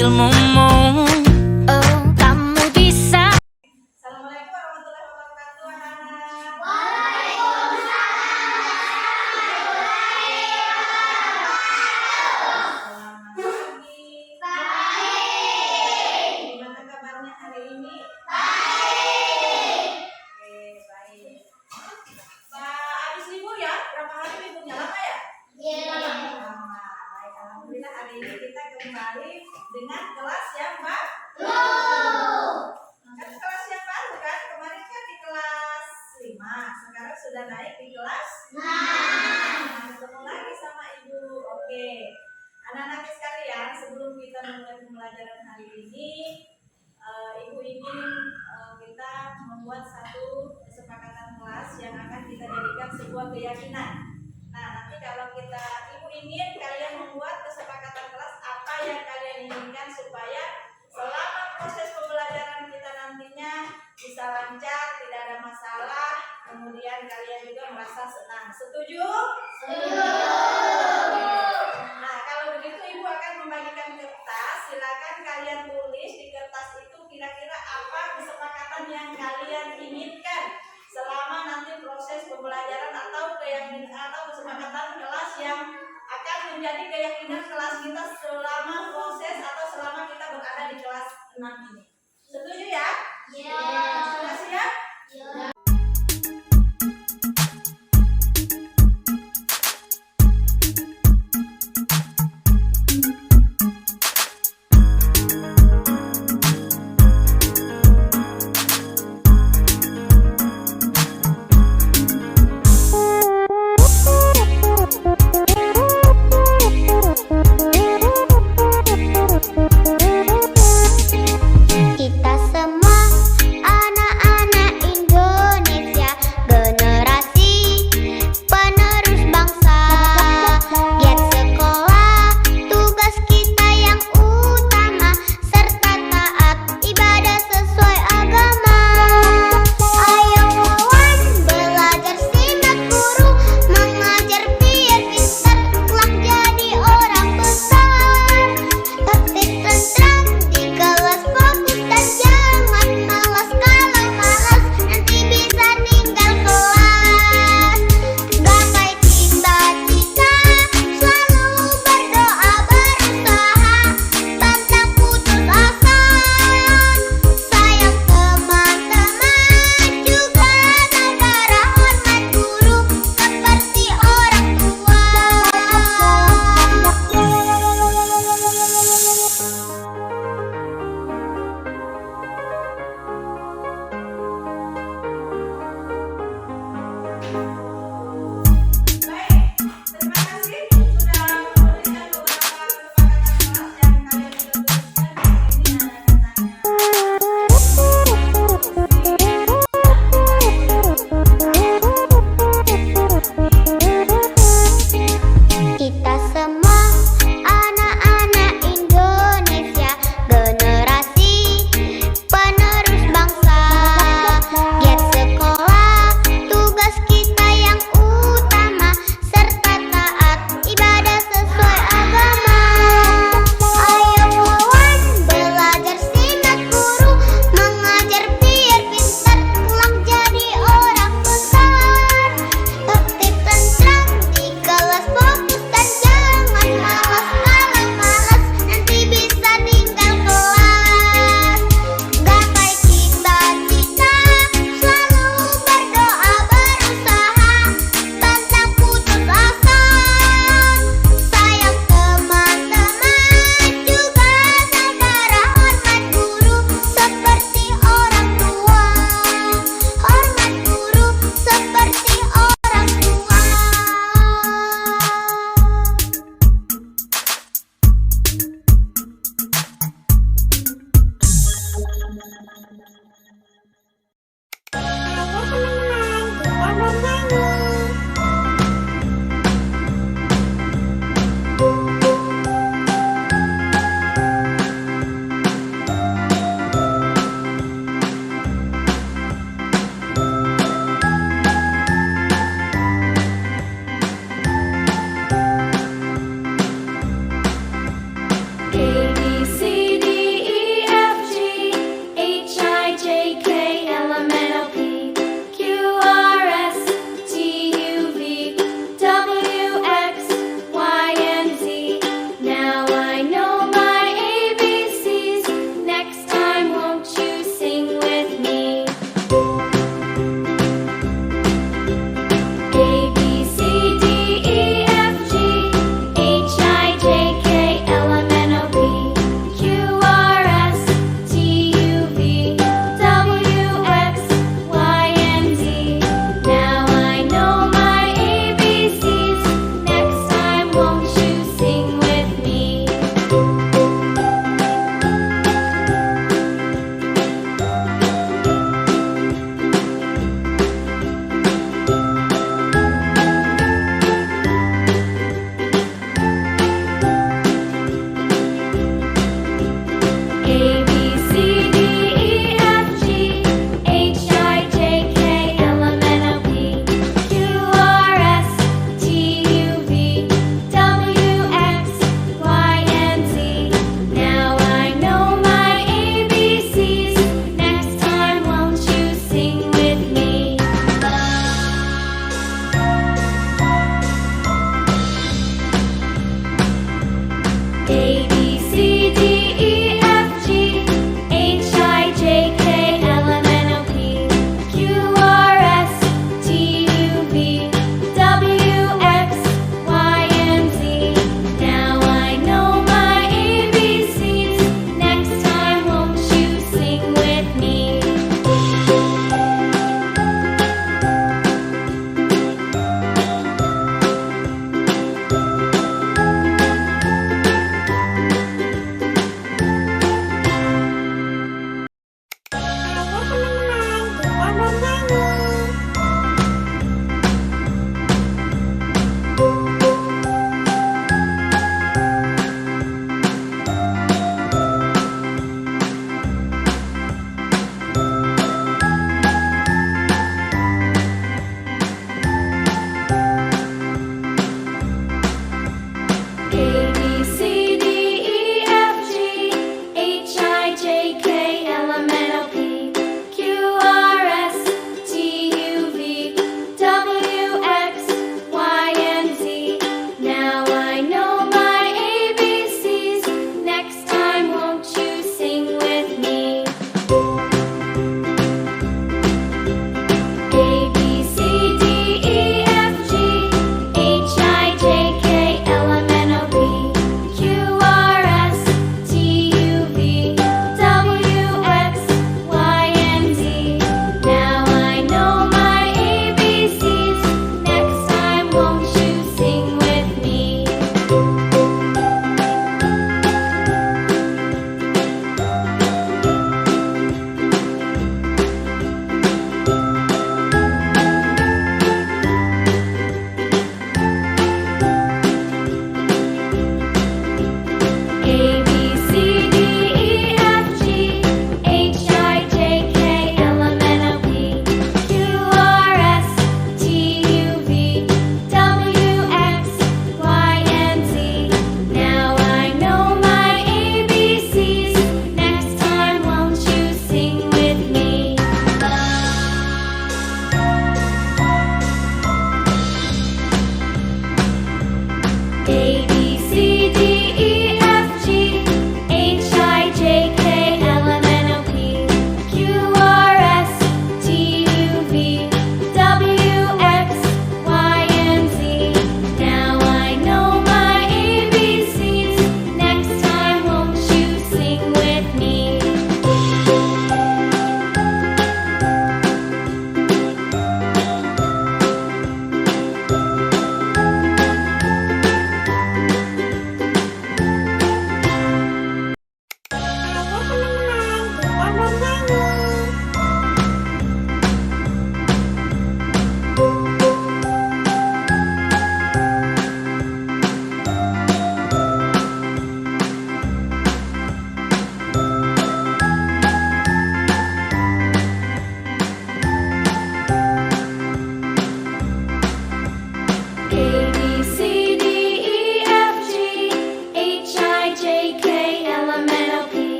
ilmumu. Oh, kamu bisa. Assalamualaikum warahmatullahi wabarakatuh, anak-anak. Selamat pagi. Gimana kabarnya hari ini? Oke, baik. Habis libur ya? Berapa hari liburnya? Lama ya? Lama. Baik, alhamdulillah hari ini kita kembali dengan kelas yang baru. Kan kelas yang baru kan? Kemarin kan di kelas 5, sekarang sudah naik di kelas 6. Nah, ketemu lagi sama Ibu. Oke. Anak-anak sekalian, sebelum kita memulai pembelajaran hari ini, Ibu ingin kita membuat satu kesepakatan kelas yang akan kita jadikan sebuah keyakinan. Nah, nanti kalau Ibu ingin kalian membuat kesepakatan kelas apa yang kalian inginkan supaya selama proses pembelajaran kita nantinya bisa lancar, tidak ada masalah, kemudian kalian juga merasa senang. Setuju? Nah, kalau begitu Ibu akan membagikan kertas. Silakan kalian tulis di kertas itu kira-kira apa kesepakatan yang kalian inginkan selama nanti proses pembelajaran atau keyakinan atau kesepakatan kelas yang akan menjadi keyakinan kelas kita selama proses atau selama kita berada di kelas 6 ini. Setuju ya? Sudah siap? Kita semua anak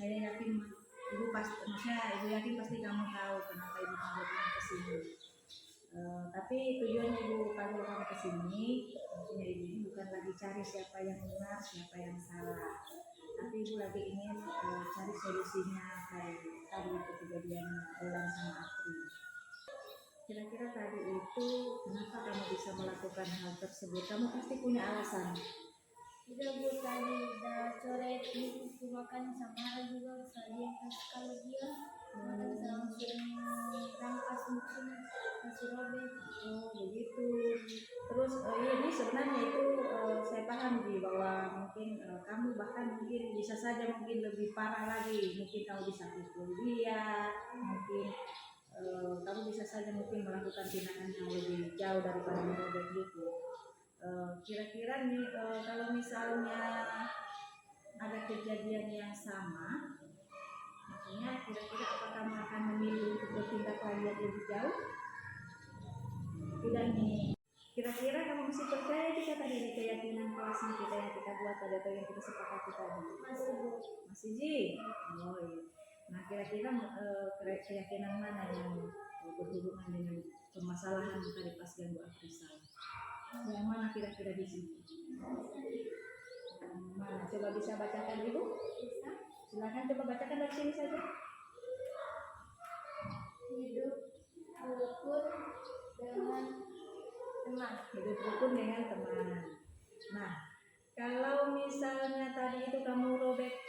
Saya yakin ibu pasti, maksudnya ibu yakin pasti kamu tahu kenapa ibu panggil kamu ke sini. Tapi tujuan ibu panggil kamu ke sini, maksudnya ibu ini bukan lagi cari siapa yang benar, siapa yang salah. Tapi ibu lagi ingin cari solusinya kayak tadi itu kejadian Elan sama Apri. Kira-kira tadi itu kenapa kamu bisa melakukan hal tersebut? Kamu pasti punya alasan. Udah Bu, tadi udah sore itu makan sama juga saya kalau dia makan langsung rampas mungkin masih robek. Oh begitu. Terus ini sebenarnya itu saya paham Ji bahwa mungkin kamu bahkan mungkin bisa saja mungkin lebih parah lagi, mungkin kamu bisa pukul dia, mungkin kamu bisa saja mungkin melakukan tindakan yang lebih jauh daripada merobek gitu. Kira-kira nih kalau misalnya ada kejadian yang sama, maksudnya kira-kira apakah kamu akan memilih untuk bertindak lagi lebih jauh? Tidak nih. Kira-kira kamu masih percaya kita tadi di keyakinan kelasnya kita yang kita buat tadi atau yang kita sepakati tadi? Masih Bu. Masih Ji? Oh iya. Nah kira-kira keyakinan mana yang berhubungan dengan permasalahan tadi pas ganggu Afrisal? Yang mana kira-kira di sini? Mana? Coba bisa bacakan Ibu? Bisa. Silakan coba bacakan dari sini saja. Hidup rukun dengan teman. Hidup rukun dengan teman. Nah, kalau misalnya tadi itu kamu robek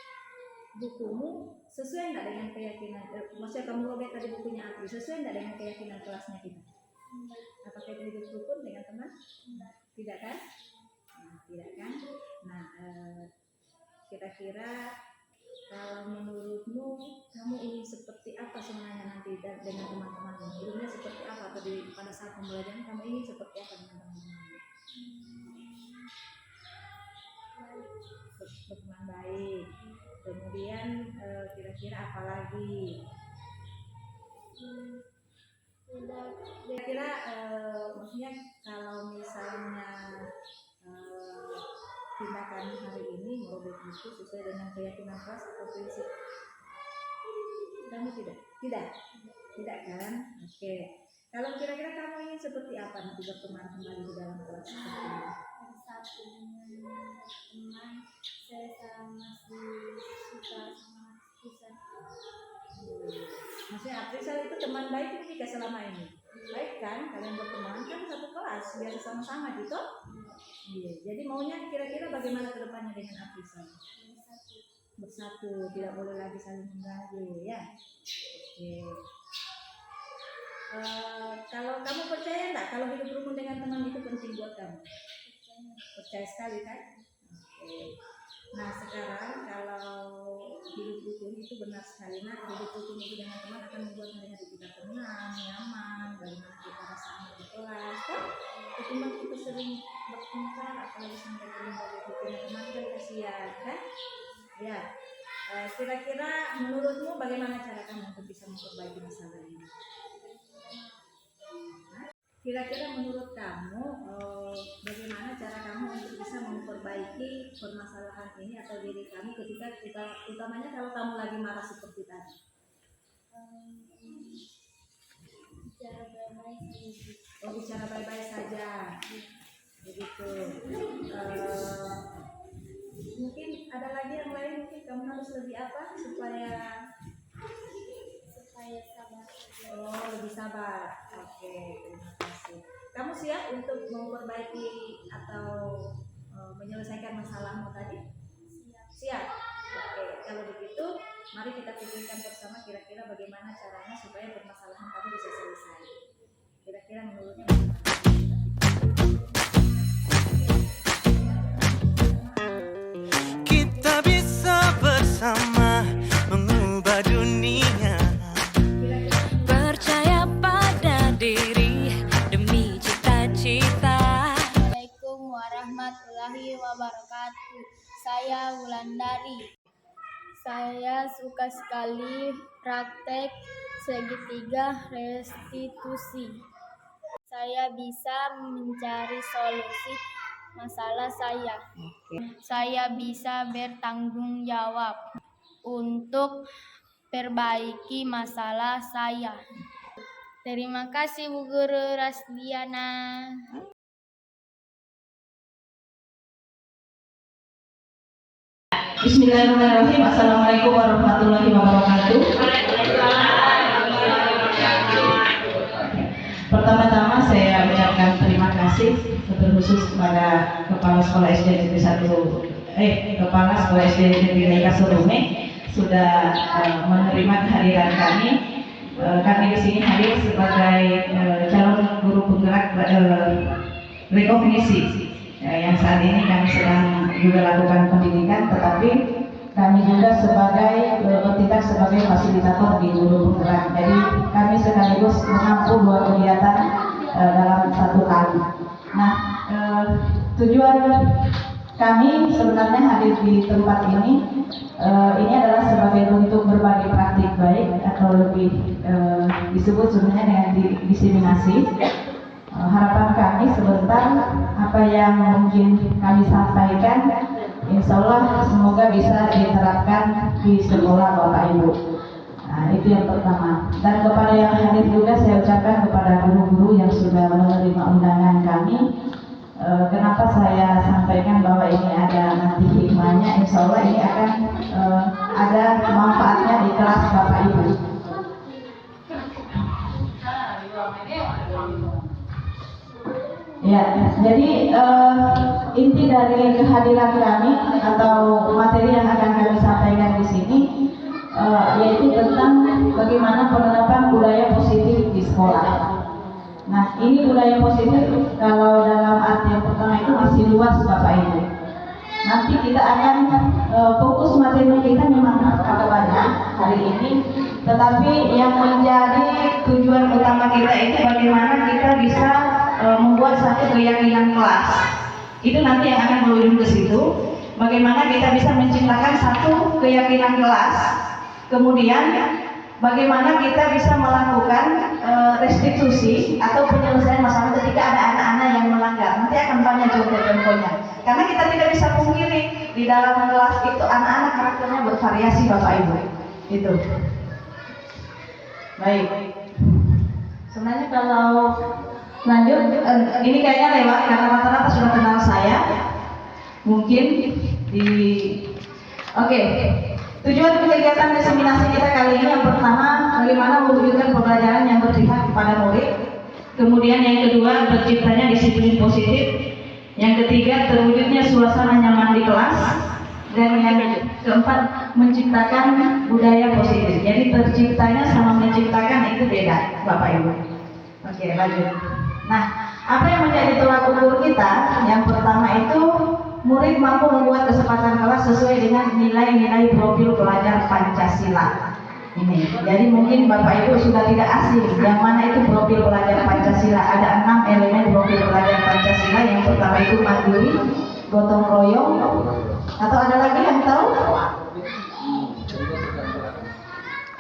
bukumu, sesuai nggak dengan keyakinan? Maksudnya kamu robek tadi bukunya Apri, sesuai nggak dengan keyakinan kelasnya kita? Enggak. Apakah itu hidup rukun dengan teman? Enggak. Tidak kan? Nah, tidak kan? Nah, kira-kira kalau menurutmu kamu ingin seperti apa sebenarnya nanti dengan teman-temanmu? Hidupnya seperti apa? Atau pada saat pembelajaran kamu ingin seperti apa dengan teman-temanmu? Berteman baik. Kemudian kira-kira apa lagi? Kira-kira maksudnya kalau misalnya tindakan hari ini merobek buku sesuai dengan keyakinan kelas atau prinsip kamu tidak kan? Oke. Kalau kira-kira kamu ingin seperti apa nanti berteman kembali di dalam kelas seperti ini? Bersatu dengan teman, saya masih suka sama Afrisal. Maksudnya Afrisal itu teman baik juga selama ini? Baik kan? Kalian berteman kan satu kelas, biasa sama-sama gitu? Iya. Jadi maunya kira-kira bagaimana ke depannya dengan Afrisal? Bersatu, tidak boleh lagi saling mengganggu ya. Oke. Kalau kamu percaya enggak kalau hidup rukun dengan teman itu penting buat kamu? Percaya sekali kan? Oke. Nah sekarang kalau hidup rukun itu benar sekali. Nah hidup rukun itu dengan teman akan membuat hari-hari kita tenang, nyaman, bagaimana kita rasa di kelas kan? Ketimbang kita sering bertengkar apalagi sampai dengan teman kan kasihan kan? Ya. Kira-kira menurutmu bagaimana cara kamu untuk bisa memperbaiki masalah ini? Kira-kira menurut kamu bagaimana cara kamu untuk bisa memperbaiki permasalahan ini atau diri kami ketika kita, utamanya kalau kamu lagi marah seperti tadi? Bicara baik-baik. Oh bicara baik-baik saja, begitu. Mungkin ada lagi yang lain, mungkin kamu harus lebih apa supaya sabar. Oh lebih sabar. Oke, terima kasih. Kamu siap untuk memperbaiki atau menyelesaikan masalahmu tadi? Siap. Oke, kalau begitu mari kita pikirkan bersama kira-kira bagaimana caranya supaya permasalahan tadi bisa selesai. Kira-kira menurutnya bagaimana? Kita bisa bersama mengubah dunia. Percaya pada diri demi cita-cita. Assalamualaikum warahmatullahi wabarakatuh. Saya Wulandari. Saya suka sekali praktek segitiga restitusi. Saya bisa mencari solusi masalah saya. Saya bisa bertanggung jawab. untuk perbaiki masalah saya. Terima kasih Bu Guru Rasdiana. Bismillahirrahmanirrahim. Assalamualaikum warahmatullahi wabarakatuh. Pertama-tama saya ucapkan terima kasih terkhusus kepada Kepala Sekolah SD Negeri 1 Kepala Sekolah SD Negeri Kasurume sudah menerima kehadiran kami. Kami di sini hadir sebagai calon guru penggerak rekognisi yang saat ini kami sedang juga lakukan pendidikan, tetapi kami juga sebagai bertindak sebagai fasilitator di guru penggerak. Jadi kami sekaligus mengampu dua kegiatan dalam satu kali. Nah, tujuan kami sebenarnya hadir di tempat ini adalah sebagai bentuk berbagi praktik baik atau lebih disebut sebenarnya dengan diseminasi. Harapan kami sebentar apa yang mungkin kami sampaikan, insya Allah semoga bisa diterapkan di sekolah Bapak Ibu. Nah, itu yang pertama. Dan kepada yang hadir juga saya ucapkan kepada guru-guru yang sudah menerima undangan kami. Kenapa saya sampaikan bahwa ini ada nanti hikmahnya, insya Allah ini akan ada manfaatnya di kelas Bapak Ibu. Ya, jadi inti dari kehadiran kami atau materi yang akan kami sampaikan di sini yaitu tentang bagaimana penerapan budaya positif di sekolah. Nah, ini budaya positif kalau dalam arti yang pertama itu masih luas Bapak Ibu. Nanti kita akan fokus materi kita memang agak banyak hari ini, tetapi yang menjadi tujuan utama kita itu bagaimana kita bisa membuat satu keyakinan kelas. Itu nanti yang akan berujung ke situ. Bagaimana kita bisa menciptakan satu keyakinan kelas. Kemudian bagaimana kita bisa melakukan restitusi atau penyelesaian masalah ketika ada anak-anak yang melanggar. Nanti akan banyak contoh-contohnya. Karena kita tidak bisa pungkiri di dalam kelas itu anak-anak karakternya bervariasi Bapak Ibu. Itu. Baik. Sebenarnya kalau lanjut, ini kayaknya lewat karena rata-rata sudah kenal saya. Mungkin di tujuan kegiatan diseminasi kita kali ini yang pertama bagaimana mewujudkan pembelajaran yang berpihak kepada murid. Kemudian yang kedua terciptanya disiplin positif. Yang ketiga terwujudnya suasana nyaman di kelas. Dan yang keempat menciptakan budaya positif. Jadi terciptanya sama menciptakan itu beda Bapak Ibu. Oke, lanjut. Nah, apa yang menjadi tolak ukur kita? Yang pertama itu murid mampu membuat kesempatan kelas sesuai dengan nilai-nilai profil pelajar Pancasila. Ini, jadi mungkin Bapak Ibu sudah tidak asing yang mana itu profil pelajar Pancasila. Ada 6 elemen profil pelajar Pancasila. Yang pertama itu mandiri, gotong royong, atau ada lagi yang tahu?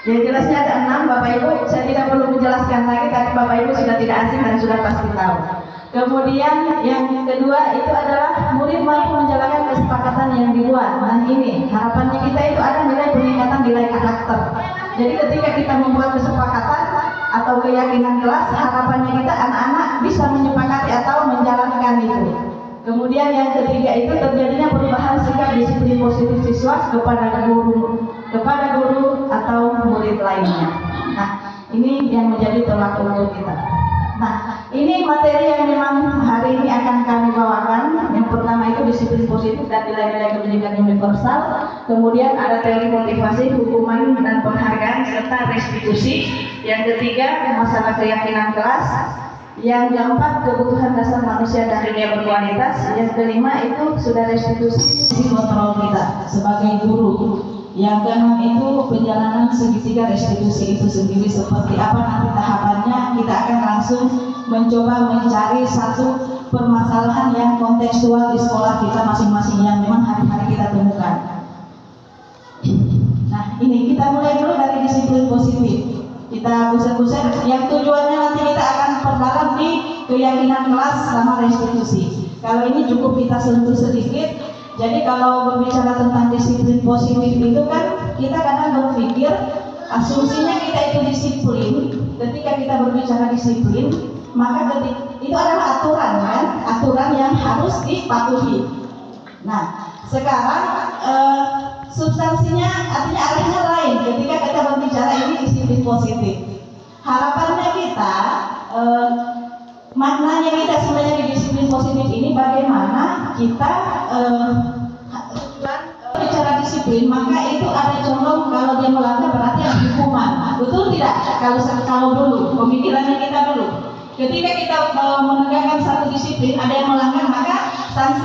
Yang jelasnya ada 6 Bapak Ibu, saya tidak perlu menjelaskan lagi, tapi Bapak Ibu sudah tidak asing dan sudah pasti tahu. Kemudian yang kedua itu adalah murid mampu menjalankan kesepakatan yang dibuat. Nah ini harapannya kita itu ada nilai peningkatan nilai karakter. Jadi ketika kita membuat kesepakatan atau keyakinan kelas, harapannya kita anak-anak bisa menyepakati atau menjalankan itu. Kemudian yang ketiga itu terjadinya perubahan sikap disiplin positif siswa kepada guru atau murid lainnya. Nah, ini yang menjadi tolak ukur kita. Nah, ini materi yang memang hari ini akan kami bawakan. Yang pertama itu disiplin positif dan nilai-nilai pendidikan universal. Kemudian ada teori motivasi, hukuman dan penghargaan serta restitusi. Yang ketiga masalah keyakinan kelas. Yang keempat kebutuhan dasar manusia dan dunia berkualitas. Yang kelima itu sudah restitusi kontrol kita sebagai guru. Yang keenam itu perjalanan segitiga restitusi itu sendiri seperti apa nanti tahapannya. Kita akan langsung mencoba mencari satu permasalahan yang kontekstual di sekolah kita masing-masing yang memang hari-hari kita temukan. Nah ini kita mulai dulu dari disiplin positif. Kita buset-buset yang tujuannya nanti kita akan perdalam di keyakinan kelas sama restitusi. Kalau ini cukup kita sentuh sedikit. Jadi kalau berbicara tentang disiplin positif itu kan kita kadang berpikir asumsinya kita itu disiplin. Ketika kita berbicara disiplin, maka itu adalah aturan kan, aturan yang harus dipatuhi. Nah, sekarang substansinya artinya arahnya lain. Ketika kita berbicara ini disiplin positif, harapannya kita maknanya kita sebenarnya di disiplin positif ini bagaimana kita bicara disiplin, maka itu ada condong kalau dia melanggar berarti ada hukuman. Betul tidak? Kalau dulu pemikirannya kita dulu, ketika kita menegakkan satu disiplin ada yang melanggar maka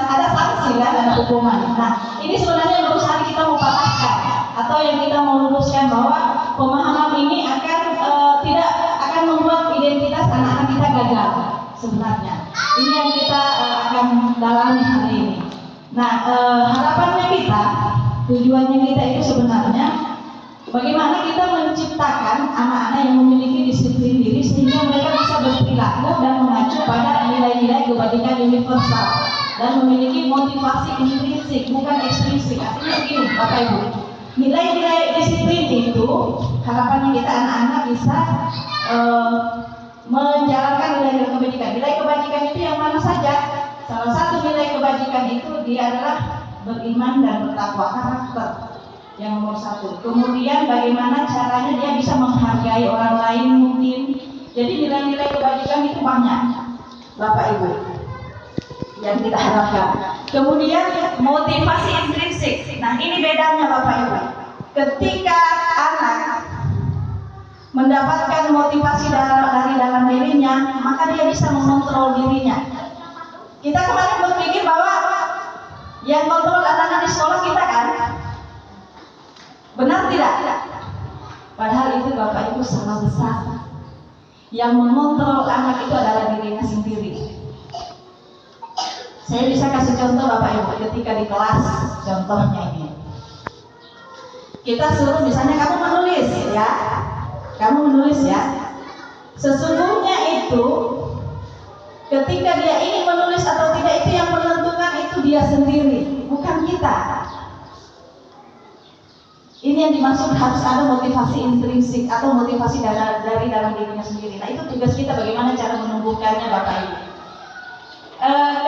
ada sanksi kan, ada hukuman. Nah, ini sebenarnya menurut hari kita mau patahkan atau yang kita mau luruskan bahwa pemahaman ini akan tidak akan membuat identitas anak-anak kita gagal sebenarnya. Ini yang kita akan dalami hari ini. Nah, harapannya kita, tujuannya kita itu sebenarnya bagaimana kita menciptakan anak-anak yang memiliki disiplin diri sehingga mereka bisa berperilaku dan mengacu pada nilai-nilai kebajikan universal dan memiliki motivasi intrinsik bukan ekstrinsik. Artinya begini Bapak Ibu, nilai-nilai disiplin itu harapannya kita anak-anak bisa menjalankan nilai-nilai kebajikan. Nilai kebajikan itu yang mana saja? Salah satu nilai kebajikan itu dia adalah beriman dan bertakwa, karakter yang nomor satu. Kemudian bagaimana caranya dia bisa menghargai orang lain mungkin. Jadi nilai-nilai kebajikan itu banyak Bapak Ibu yang kita harapkan. Kemudian motivasi intrinsik. Nah, ini bedanya Bapak Ibu. Ketika anak mendapatkan motivasi dari dalam dirinya, maka dia bisa mengontrol dirinya. Kita kemarin berpikir bahwa yang kontrol anak-anak di sekolah kita kan, benar tidak? Padahal itu Bapak Ibu salah besar. Yang mengontrol anak itu adalah dirinya sendiri. Saya bisa kasih contoh Bapak Ibu ketika di kelas, contohnya ini. Kita suruh misalnya kamu menulis ya. Kamu menulis ya. Sesungguhnya itu ketika dia ingin menulis atau tidak itu yang menentukan itu dia sendiri, bukan kita. Ini yang dimaksud harus ada motivasi intrinsik atau motivasi dari dalam dirinya sendiri. Nah, itu tugas kita bagaimana cara menumbuhkannya Bapak Ibu.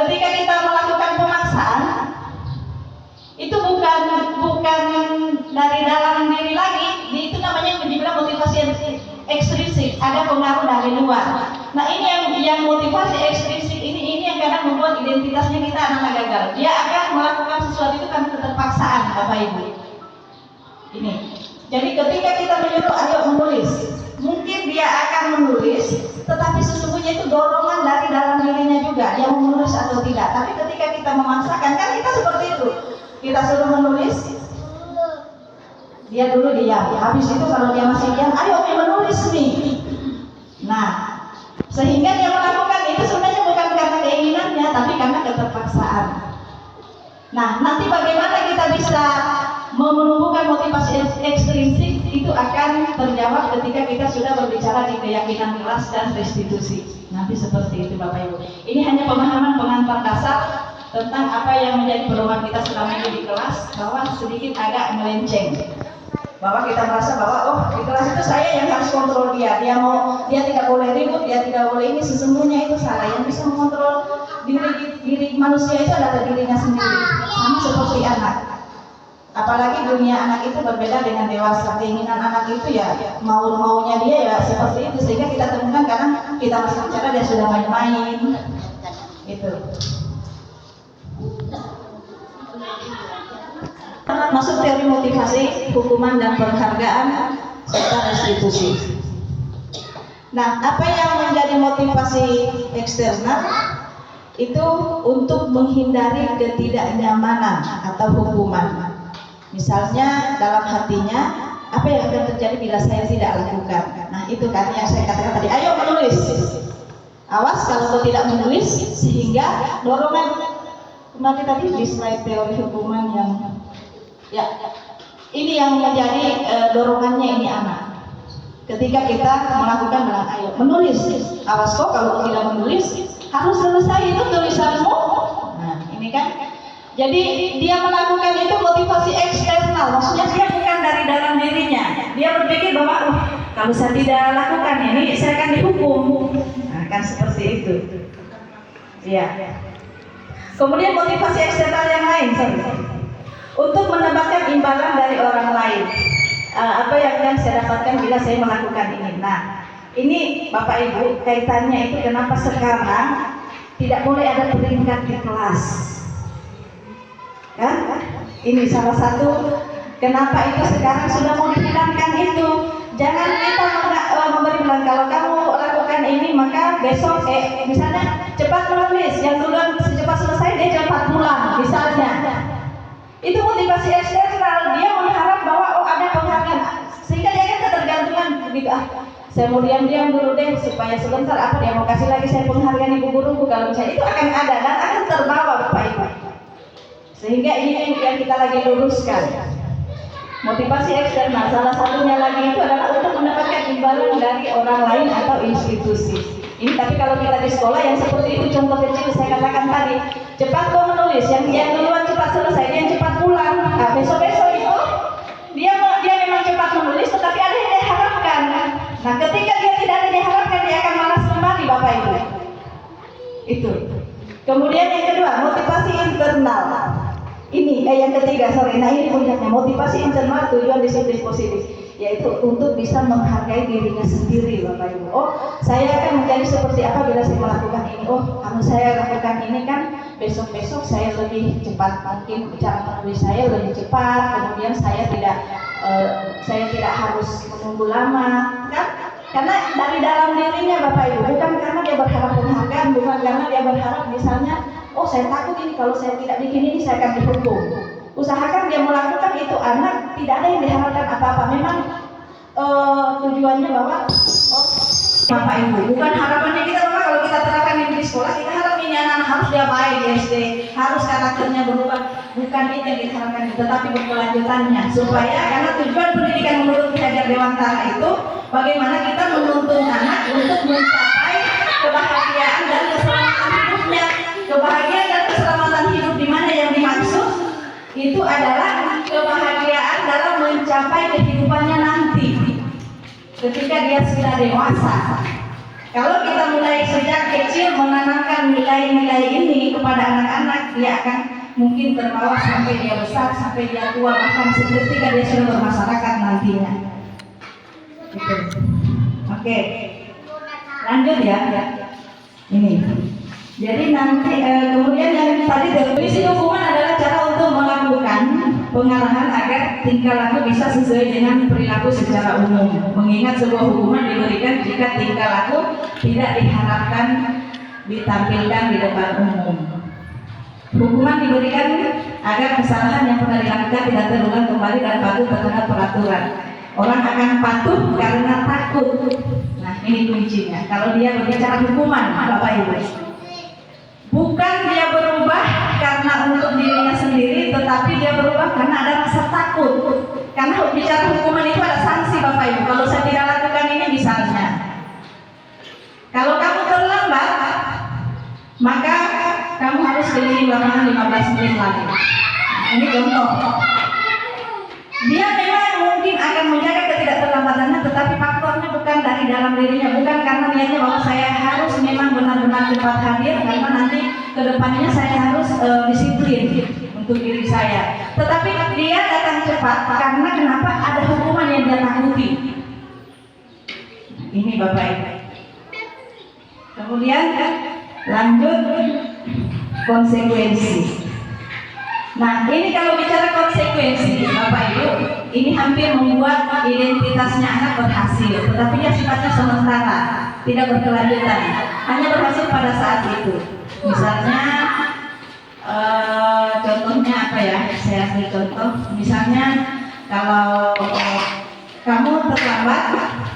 Ketika kita melakukan pemaksaan, itu bukan dari dalam diri lagi, itu namanya dibilang motivasi ekstrinsik, ada pengaruh dari luar. Nah, ini yang motivasi ekstrinsik ini yang kadang membuat identitasnya kita anak gagal. Dia akan melakukan sesuatu itu karena keterpaksaan Bapak Ibu. Ini. Jadi ketika kita menyuruh ayo menulis, mungkin dia akan menulis, tetapi sesungguhnya itu dorongan dari dalam dirinya juga, dia mau menulis atau tidak. Tapi ketika kita memaksakan, kan kita seperti itu. Kita suruh menulis, dia dulu diam. Habis itu kalau dia masih diam, ayo menulis nih. Nah, sehingga dia melakukan itu sebenarnya bukan karena keinginannya, tapi karena keterpaksaan. Nah, nanti bagaimana kita bisa menumbuhkan motivasi ekstrinsik itu akan terjawab ketika kita sudah berbicara di keyakinan kelas dan restitusi. Nanti seperti itu Bapak Ibu. Ini hanya pemahaman pengantar dasar tentang apa yang menjadi pedoman kita selama ini di kelas, bahwa sedikit agak melenceng. Bahwa kita merasa bahwa oh di kelas itu saya yang harus kontrol dia tidak boleh ribut, dia tidak boleh ini, sesungguhnya itu salah. Yang bisa mengontrol diri manusia itu adalah dirinya sendiri, sama seperti anak. Apalagi dunia anak itu berbeda dengan dewasa. Keinginan anak itu ya maunya dia ya seperti itu, sehingga kita temukan kadang kita masih bicara dia sudah main-main itu. Masuk teori motivasi, hukuman dan penghargaan serta restitusi. Nah, apa yang menjadi motivasi eksternal itu untuk menghindari ketidaknyamanan atau hukuman. Misalnya dalam hatinya, apa yang akan terjadi bila saya tidak lakukan? Nah, itu kan yang saya katakan tadi, ayo menulis. Awas kalau kau tidak menulis, sehingga dorongan kemarin tadi di slide teori hukuman yang ya, ini yang menjadi dorongannya ini anak. Ketika kita melakukan bilang ayo menulis, awas kok kalau kau tidak menulis harus selesai itu tulisanmu. Nah, ini kan. Jadi dia melakukan itu motivasi eksternal, maksudnya dia bukan bukan dari dalam dirinya. Dia berpikir bahwa kalau saya tidak lakukan ini saya akan dihukum. Nah, kan seperti itu. Iya. Kemudian motivasi eksternal yang lain, untuk mendapatkan imbalan dari orang lain. Apa yang akan saya dapatkan bila saya melakukan ini? Nah, ini Bapak Ibu kaitannya itu kenapa sekarang tidak boleh ada peringkat di kelas. Kan? Ini salah satu kenapa itu sekarang sudah mau dihilangkan itu. Jangan kita memberi bilang kalau kamu lakukan ini maka besok misalnya cepat menulis, yang duluan secepat selesai dia cepat pulang misalnya. Itu motivasi eksternal, dia mengharap bahwa ada penghargaan sehingga dia kan ketergantungan begitu. Saya mau diam-diam dulu deh supaya sebentar apa dia mau kasih lagi saya penghargaan ibu guruku, kalau misalnya itu akan ada dan akan terbawa Bapak Ibu. Sehingga ini yang kita lagi luruskan. Motivasi eksternal salah satunya lagi itu adalah untuk mendapatkan imbalan dari orang lain atau institusi. Ini tapi kalau kita di sekolah yang seperti itu contoh kecil saya katakan tadi, cepat kau menulis, yang duluan cepat selesai, dia yang cepat pulang. Nah, besok-besok itu dia memang cepat menulis tetapi ada yang diharapkan. Nah, ketika dia tidak ada diharapkan dia akan malas kembali Bapak Ibu. Itu. Kemudian yang kedua, motivasi internal. Ini yang ketiga, nah ini puncaknya, motivasi internal tujuan disiplin positif, yaitu untuk bisa menghargai dirinya sendiri Bapak Ibu. Oh, saya akan menjadi seperti apa bila saya melakukan ini. Oh, kalau saya lakukan ini kan besok-besok saya lebih cepat, mungkin cara menulis saya lebih cepat, kemudian saya tidak harus menunggu lama, kan? Karena dari dalam dirinya Bapak Ibu, bukan karena dia berharap penghargaan, bukan karena dia berharap misalnya oh saya takut ini kalau saya tidak bikin ini saya akan dihukum. Usahakan dia melakukan itu, anak tidak ada yang diharapkan apa-apa. Memang tujuannya bahwa Bapak Ibu, bukan harapannya kita bahwa kalau kita terapkan ini di sekolah kita harap ini anak harus dia baik di SD, harus karakternya berubah. Bukan itu yang diharapkan, tetapi berkelanjutannya supaya karena tujuan pendidikan menurut Ki Hajar Dewantara itu bagaimana kita menuntun anak untuk mencapai kebahagiaan dan keselamatan hidupnya. Kebahagiaan dan keselamatan hidup di mana yang dimaksud itu adalah kebahagiaan dalam mencapai kehidupannya nanti ketika dia sudah dewasa. Kalau kita mulai sejak kecil menanamkan nilai-nilai ini kepada anak-anak, dia akan mungkin terbawa sampai dia besar, sampai dia tua, bahkan ketika dia sudah bermasyarakat nantinya. Gitu. Oke, lanjut ya. Ini. Jadi nanti kemudian yang tadi definisi hukuman adalah cara untuk melakukan pengarahan agar tingkah laku bisa sesuai dengan perilaku secara umum. Mengingat sebuah hukuman diberikan jika tingkah laku tidak diharapkan ditampilkan di depan umum. Hukuman diberikan agar kesalahan yang pernah dilakukan tidak terulang kembali dan patuh terhadap peraturan. Orang akan patuh karena takut. Nah ini kuncinya. Kalau dia berbicara hukuman, Bapak Ibu, bukan dia berubah karena untuk dirinya sendiri, tetapi dia berubah karena ada rasa takut. Karena bicara hukuman itu ada sanksi Bapak Ibu. Kalau saya tidak lakukan ini misalnya, kalau kamu terlambat, maka kamu harus keliling lapangan 15 menit lagi. Nah, ini contoh. Dia memang mungkin akan menjaga ketidakterlambatannya, tetapi faktornya bukan dari dalam dirinya, bukan karena niatnya bahwa saya harus memang benar-benar cepat hadir karena nanti kedepannya saya harus disiplin untuk diri saya. Tetapi dia datang cepat karena kenapa? Ada hukuman yang dia takuti. Ini Bapak Ibu. Kemudian lanjut konsekuensi. Nah ini kalau bicara konsekuensi Bapak Ibu, ini hampir membuat identitasnya anak berhasil, tetapi ya sifatnya sementara, tidak berkelanjutan, hanya berhasil pada saat itu. Misalnya contohnya apa ya, saya ambil contoh, misalnya kalau kamu terlambat,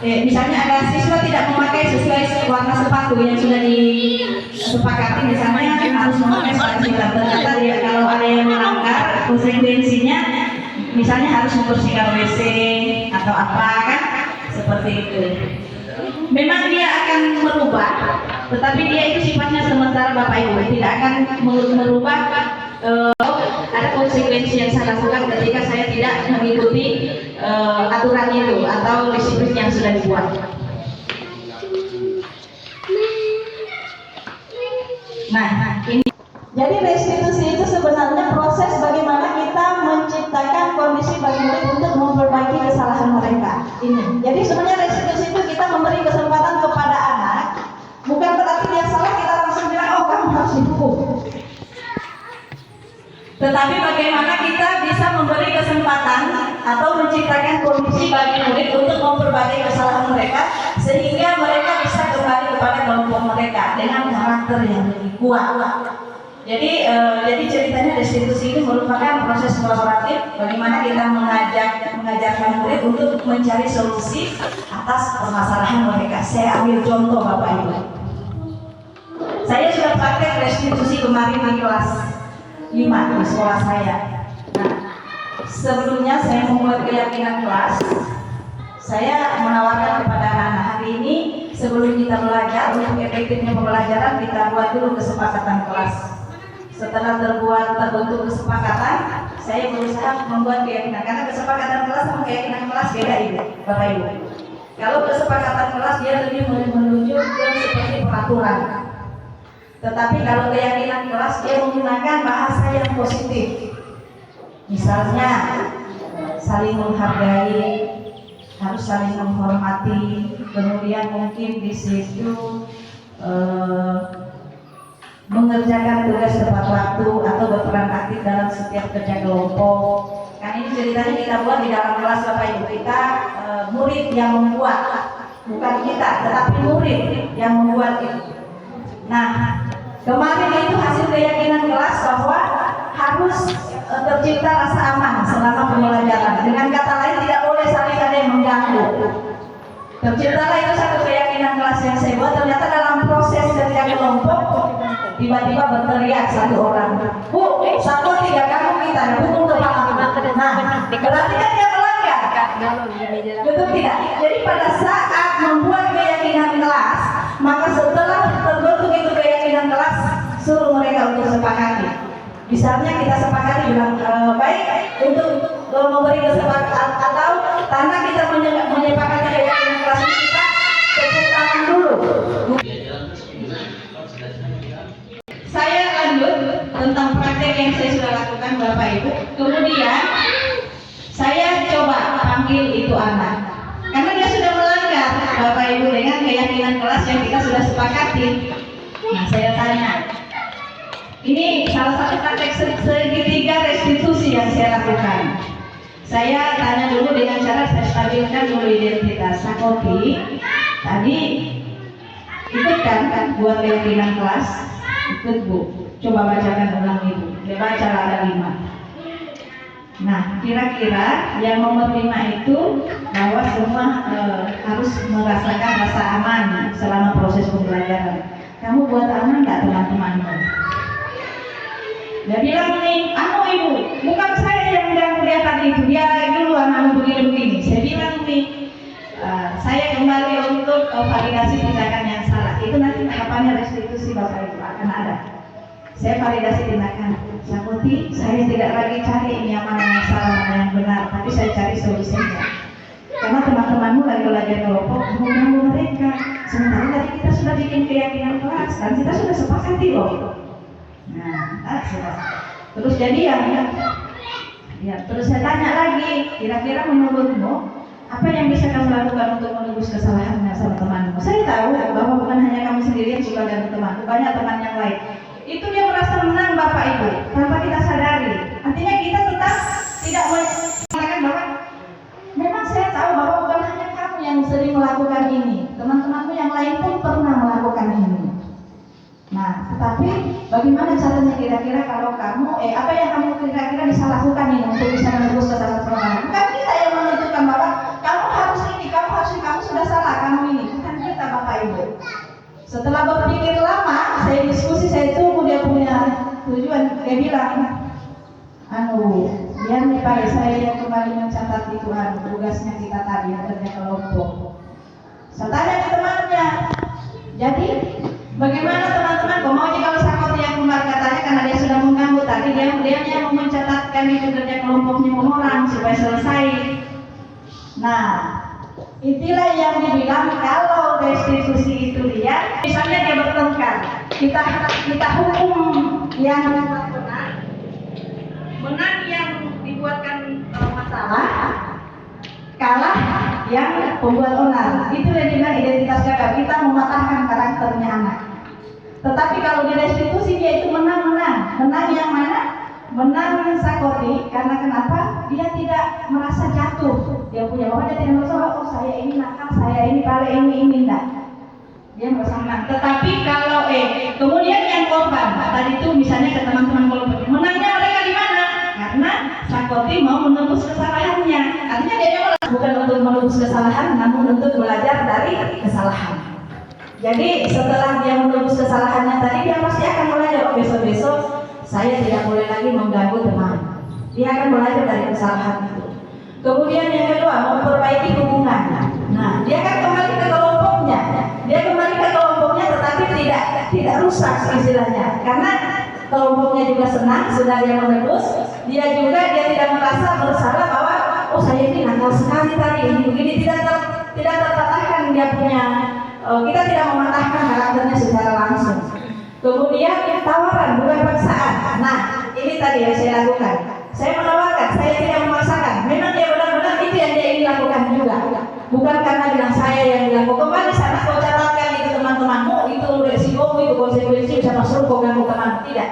misalnya ada siswa tidak memakai sesuai warna sepatu yang sudah disepakati, misalnya harus memakai sepatu hitam. Ternyata dia kalau ada yang melanggar, konsekuensinya misalnya harus membersihkan WC atau apa kan, seperti itu. Memang dia akan merubah, tetapi dia itu sifatnya sementara Bapak Ibu, tidak akan merubah. Ada konsekuensi yang saya lakukan ketika saya tidak mengikuti buat. Nah, ini jadi restitusi itu sebenarnya proses bagaimana kita menciptakan kondisi bagi murid untuk memperbaiki kesalahan mereka. Ini. Jadi sebenarnya restitusi itu kita memberi kesempatan kepada anak, bukan berarti dia salah kita langsung bilang oh kamu harus dihukum. Tetapi bagaimana kita bisa memberi kesempatan atau menciptakan kondisi bagi murid untuk memperbaiki kesalahan mereka sehingga mereka bisa kembali kepada kelompok mereka dengan karakter yang lebih kuat. Jadi ceritanya restitusi ini merupakan proses kolaboratif bagaimana kita mengajarkan murid untuk mencari solusi atas permasalahan mereka. Saya ambil contoh Bapak Ibu. Saya sudah praktek restitusi kemarin di kelas 5 di sekolah saya. Nah, sebelumnya saya membuat keyakinan kelas. Saya menawarkan kepada anak-anak hari ini sebelum kita belajar untuk efektifnya pembelajaran kita buat dulu kesepakatan kelas. Setelah terbentuk kesepakatan, saya berusaha membuat keyakinan karena kesepakatan kelas sama keyakinan kelas beda Ibu, Bapak Ibu. Kalau kesepakatan kelas dia lebih menuju ke seperti peraturan. Tetapi kalau keyakinan kelas dia menggunakan bahasa yang positif. Misalnya saling menghargai, harus saling menghormati, kemudian mungkin di situ mengerjakan tugas tepat waktu atau berperan aktif dalam setiap kerja kelompok. Kan ini ceritanya kita buat di dalam kelas Bapak Ibu. Kita murid yang membuat, bukan kita, tetapi murid yang membuat itu. Nah, kemarin itu hasil keyakinan kelas bahwa harus tercipta rasa aman selama pembelajaran. Dengan kata lain tidak boleh saling ada yang mengganggu. Terciptalah itu satu keyakinan kelas yang saya buat. Ternyata dalam proses kerja kelompok tiba-tiba berteriak satu orang, Bu, satu tiga kamu kita hukum kepala. Nah, berarti kan dia melanggar. Betul tidak? Jadi pada saat membuat keyakinan kelas, maka setelah terbentuk itu keyakinan kelas, suruh mereka untuk sepakati. Misalnya kita sepakati bilang baik untuk memberi kesempatan atau karena kita menyepakati keyakinan kelas ini kita tepuk tangan dulu. Saya lanjut tentang praktek yang saya sudah lakukan Bapak Ibu. Kemudian saya coba panggil itu anak, karena dia sudah melanggar Bapak Ibu dengan keyakinan kelas yang kita sudah sepakati. Nah saya tanya, ini salah satu praktek segitiga restitusi yang saya lakukan. Saya tanya dulu dengan cara saya stabilkan dulu identitas. Sakoti tadi ikut kan buat keyakinan kelas. Ikut Bu, coba bacakan ulang Ibu. Dia baca ada 5. Nah, kira-kira yang nomor 5 itu bahwa semua harus merasakan rasa aman selama proses pembelajaran. Kamu buat aman nggak teman-temanmu? Dia bilang nih, Ibu, bukan saya yang dia tadi itu, dia dulu anakmu begini-begini. Saya bilang nih, saya kembali untuk validasi tindakan yang salah. Itu nanti tahapannya restitusi Bapak Ibu akan ada. Saya validasi tindakan. Sakuti, saya tidak lagi cari ini yang mana yang salah, mana yang benar, tapi saya cari solusinya. Karena teman-temanmu lagi belajar kelompok, mengganggu mereka. Sementara tadi kita sudah bikin keyakinan kelas, dan kita sudah sepakati loh. Nah, sudah. Terus jadi ya, terus saya tanya lagi, kira-kira menurutmu apa yang bisa kamu lakukan untuk menebus kesalahannya sama temanmu? Saya tahu bahwa bukan hanya kamu sendiri yang suka dengan teman, banyak teman yang lain. Itu dia merasa menang Bapak Ibu, tanpa kita sadari. Artinya kita tetap tidak mengatakan bahwa memang saya tahu bahwa bukan hanya kamu yang sering melakukan ini, teman-temanmu yang lain pun pernah melakukan ini. Nah, tetapi bagaimana caranya kira-kira kalau kamu, apa yang kamu kira-kira bisa lakukan ini untuk bisa menebus kesalahan teman? Bukan kita yang menentukan bahwa kamu harus ini, kamu sudah salah, kamu ini. Bukan kita Bapak Ibu. Setelah berpikir lama, saya diskusi, saya tunggu dia punya tujuan. Dia bilang, biar nih Pak, saya yang kembali mencatat itu tugasnya kita tadi yang kerja kelompok. Saya tanya ke temannya, jadi bagaimana teman-teman? Maunya kalau Sakoti yang kemarin katanya karena dia sudah mengganggu tadi, dia mau mencatatkan itu kerja kelompoknya orang supaya selesai. Nah, Itulah yang dibilang kalau restitusi itu dia, misalnya dia bertengkar, kita hukum yang menang yang dibuatkan masalah, kalah yang pembuat onar. Itu yang dibilang identitas gagal. Kita mematahkan karakternya anak. Tetapi kalau di restitusi dia itu menang-menang. Menang yang mana? Menang Sakoti. Karena kenapa? Dia tidak merasa jatuh. Dia punya bahwa dia tidak merasa, oh saya ini nakal, saya ini kali ini enggak. Dia merasa menang. Tetapi kalau kemudian yang korban, tadi itu misalnya ke teman-teman kelompok, menangnya mereka di mana? Karena Sakoti mau menembus kesalahannya. Artinya dia bukan untuk menembus kesalahan, namun untuk belajar dari kesalahan. Jadi setelah dia menembus kesalahannya tadi, dia pasti akan belajar. Oh, besok-besok saya tidak boleh lagi mengganggu teman. Dia akan belajar dari kesalahan itu. Kemudian yang kedua, memperbaiki hubungan. Nah, dia akan kembali ke kelompoknya. Dia kembali ke kelompoknya, tetapi tidak rusak istilahnya. Karena kelompoknya juga senang sudah dia menebus. Dia tidak merasa bersalah bahwa oh saya ini nakal sekali tadi ini begini, tidak terpatahkan dia punya. Kita tidak mematahkan karakternya secara langsung. Kemudian tawaran bukan paksaan. Nah, ini tadi yang saya lakukan. Saya menawarkan, saya tidak memaksakan. Memang dia benar-benar itu yang dia ingin lakukan juga. Bukan karena bilang saya yang dilakukan. Kembali sana kau catatkan itu teman-temanmu, itu resikomu, itu konsekuensi bisa masuk kau ganggu teman. Tidak.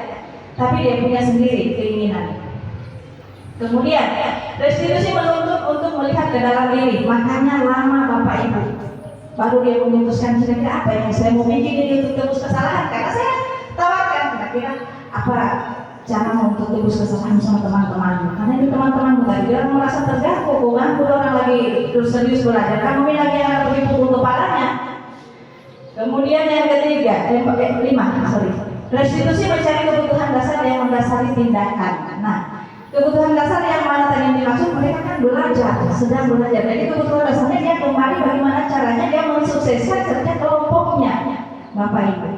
Tapi dia punya sendiri keinginan. Kemudian restitusi menuntut untuk melihat ke dalam diri. Makanya lama Bapak Ibu. Baru dia memutuskan kira-kira apa yang saya mau bikin ini untuk tebus kesalahan. Karena saya tawarkan kira-kira apa cara untuk tebus kesalahan sama teman-teman. Karena ini teman-teman tadi dia merasa terganggu, orang lagi terus serius belajar. Kamu lagi yang pergi pukul kepalanya. Kemudian yang ketiga, restitusi mencari kebutuhan dasar yang mendasari tindakan. Nah, kebutuhan dasar yang mana tadi yang dimaksud, mereka kan belajar, sedang belajar. Jadi kebutuhan dasarnya dia kembali bagaimana caranya dia mensukseskan kerja kelompoknya, Bapak Ibu.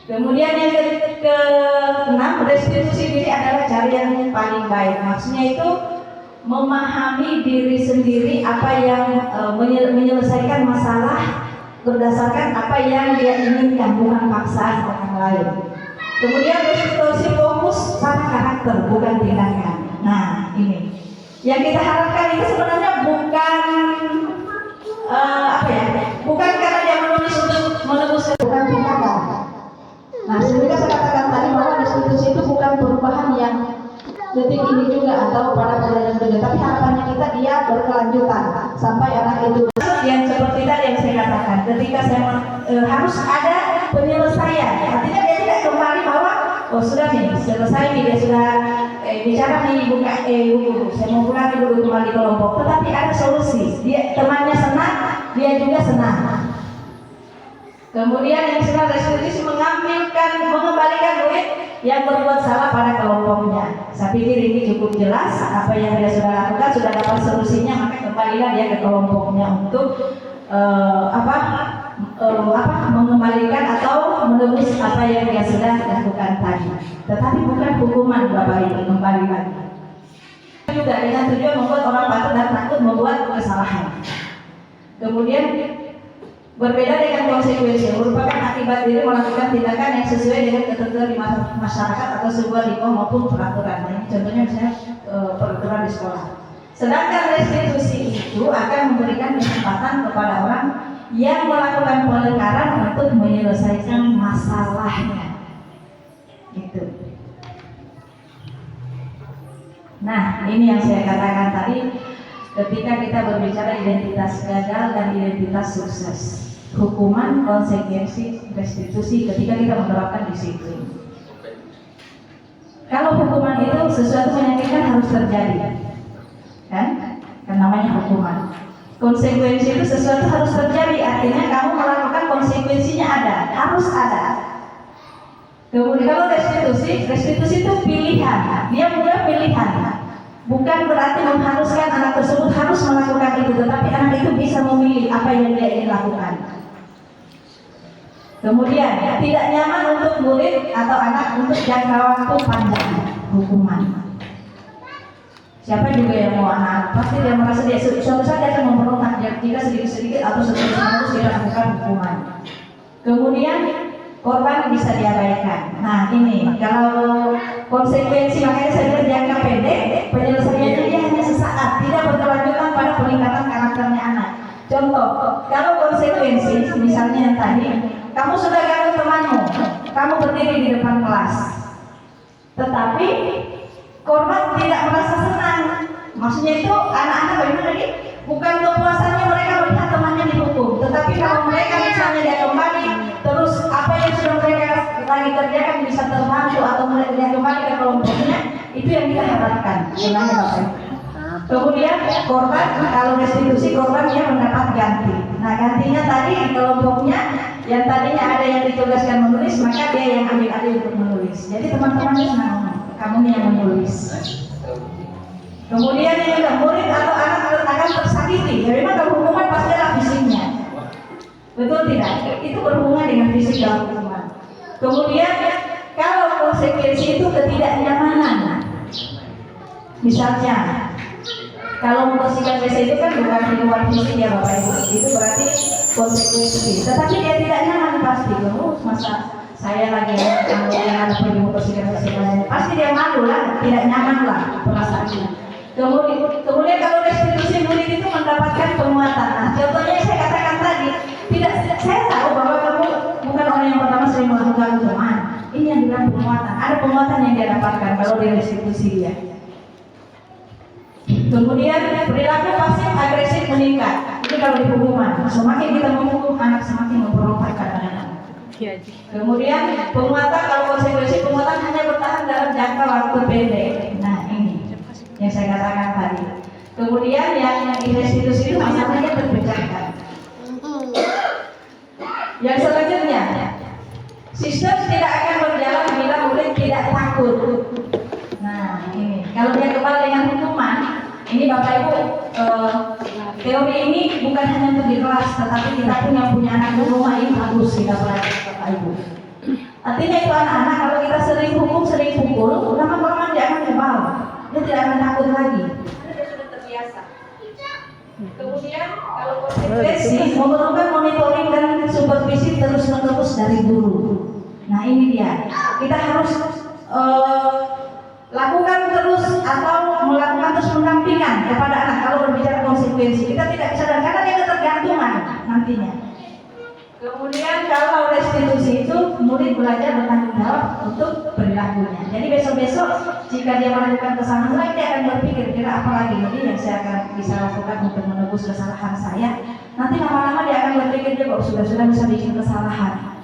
Kemudian yang ke-6, restitusi diri adalah cara yang paling baik. Maksudnya itu memahami diri sendiri apa yang menyelesaikan masalah berdasarkan apa yang dia inginkan, bukan paksaan orang lain. Kemudian restitusi fokus pada karakter, bukan tindakan. Nah, ini yang kita harapkan ini sebenarnya bukan bukan karena dia menulis untuk menebus, bukan tindakan. Nah, sehingga saya katakan tadi bahwa restitusi itu bukan perubahan yang detik ini juga atau pada bulan juga, tapi harapannya kita dia berkelanjutan sampai anak itu yang seperti tadi yang saya katakan. Ketika saya harus ada penyelesaian, artinya dia tidak kembali bahwa oh sudah nih selesai nih, dia sudah bicara nih buka buku, saya mau pulang dulu kembali kelompok, tetapi ada solusi. Dia temannya senang, dia juga senang. Kemudian yang kedua, restitusi mengembalikan duit yang berbuat salah pada kelompoknya. Saya pikir ini cukup jelas apa yang dia sudah lakukan, sudah dapat solusinya, maka kembalilah dia ke kelompoknya untuk mengembalikan atau menebus apa yang dia sudah lakukan tadi. Tetapi bukan hukuman Bapak Ibu, kembali lagi. Juga dengan tujuan membuat orang patuh dan takut membuat kesalahan. Kemudian berbeda dengan konsekuensi, merupakan akibat diri melakukan tindakan yang sesuai dengan ketentuan di masyarakat atau sebuah lingkungan maupun peraturan. Nah, ini contohnya misalnya peraturan di sekolah. Sedangkan restitusi itu akan memberikan kesempatan kepada orang yang melakukan pelanggaran untuk menyelesaikan masalahnya. Gitu. Nah, ini yang saya katakan tadi. Ketika kita berbicara identitas gagal dan identitas sukses, hukuman, konsekuensi, restitusi, ketika kita menerapkan disiplin. Kalau hukuman itu sesuatu menyakitkan harus terjadi, kan? Kan namanya hukuman. Konsekuensi itu sesuatu harus terjadi, artinya kamu melakukan konsekuensinya ada, harus ada. Kemudian kalau restitusi itu pilihan, dia punya pilihan. Bukan berarti mengharuskan anak tersebut harus melakukan itu, tetapi anak itu bisa memilih apa yang dia ingin lakukan. Kemudian tidak nyaman untuk murid atau anak untuk jangka waktu panjang hukuman. Siapa juga yang mau anak-anak, pasti dia merasa dia suatu saat dia akan memberontak jika sedikit-sedikit atau terus-menerus dia lakukan hukuman. Kemudian korban bisa diabaikan. Nah ini kalau konsekuensi, makanya saya bilang jangka pendek penyelesaiannya dia hanya sesaat, tidak berkelanjutan pada peningkatan karakternya anak. Contoh, kalau konsekuensi misalnya yang tadi, kamu sudah ganggu temanmu, kamu berdiri di depan kelas, tetapi korban tidak merasa senang. Maksudnya itu anak-anak bagaimana nih? Bukan kepuasannya mereka melihat temannya dihukum, tetapi kalau mereka misalnya dia kembali, terus apa yang sudah mereka lagi kerjakan bisa terbantu atau dia kembali ke kelompoknya, itu yang kita harapkan. Sebenarnya Bapak Ibu. Kemudian korban, kalau restitusi korban dia mendapat ganti. Nah gantinya tadi di kelompoknya yang tadinya ada yang ditugaskan menulis, maka dia yang ambil alih untuk menulis. Jadi teman-teman senang, kamu yang menulis. Kemudian yang kedua, murid atau anak akan tersakiti. Ya memang kalau hukuman pasti ada fisiknya, betul tidak? Itu berhubungan dengan fisik dalam hukuman. Kemudian kalau konsekuensi itu ketidaknyamanan, misalnya kalau membersihkan WC itu kan bukan di luar fisik ya Bapak Ibu, itu berarti konsekuensi. Tetapi dia tidak nyaman pasti, masa saya lagi kalau yang ada pergi membersihkan WC pasti dia malu lah, tidak nyaman lah perasaannya. Kemudian kalau restitusi murid itu mendapatkan penguatan. Nah, contohnya saya katakan tadi, saya tahu bahwa kamu bukan orang yang pertama sering melakukan teman. Ini yang bilang penguatan. Ada penguatan yang dia dapatkan kalau di restitusi dia. Kemudian perilaku pasif agresif meningkat. Itu kalau di hukuman. Semakin kita menghukum anak semakin memberontak kadang-kadang. Kemudian penguatan, kalau konsekuensi penguatan hanya bertahan dalam jangka waktu pendek. Nah ini yang saya katakan tadi. Kemudian yang di restitusi itu masalahnya terpecahkan. Yang selanjutnya, sistem tidak akan berjalan bila murid tidak takut. Nah ini, kalau dia kebal dengan hukuman, ini Bapak Ibu, teori ini bukan hanya untuk di kelas, tetapi kita punya anak di rumah ini harus kita pelajari Bapak Ibu. Artinya itu anak-anak kalau kita sering hukum, sering pukul, lama-lama dia akan kebal. Dia tidak akan takut lagi, dia sudah terbiasa. Kemudian kalau konsekuensi memerlukan monitoring dan supervisi terus-menerus dari guru. Nah ini dia, kita harus lakukan terus atau melakukan terus pendampingan kepada anak kalau berbicara konsekuensi. Kita tidak bisa, karena dia ketergantungan nantinya. Kemudian kalau restitusi itu murid belajar bertanggung jawab untuk perilakunya. Jadi besok-besok jika dia melakukan kesalahan lagi, dia akan berpikir kira apa lagi yang saya akan bisa lakukan untuk menebus kesalahan saya. Nanti lama-lama dia akan berpikir dia kok sudah bisa bikin kesalahan.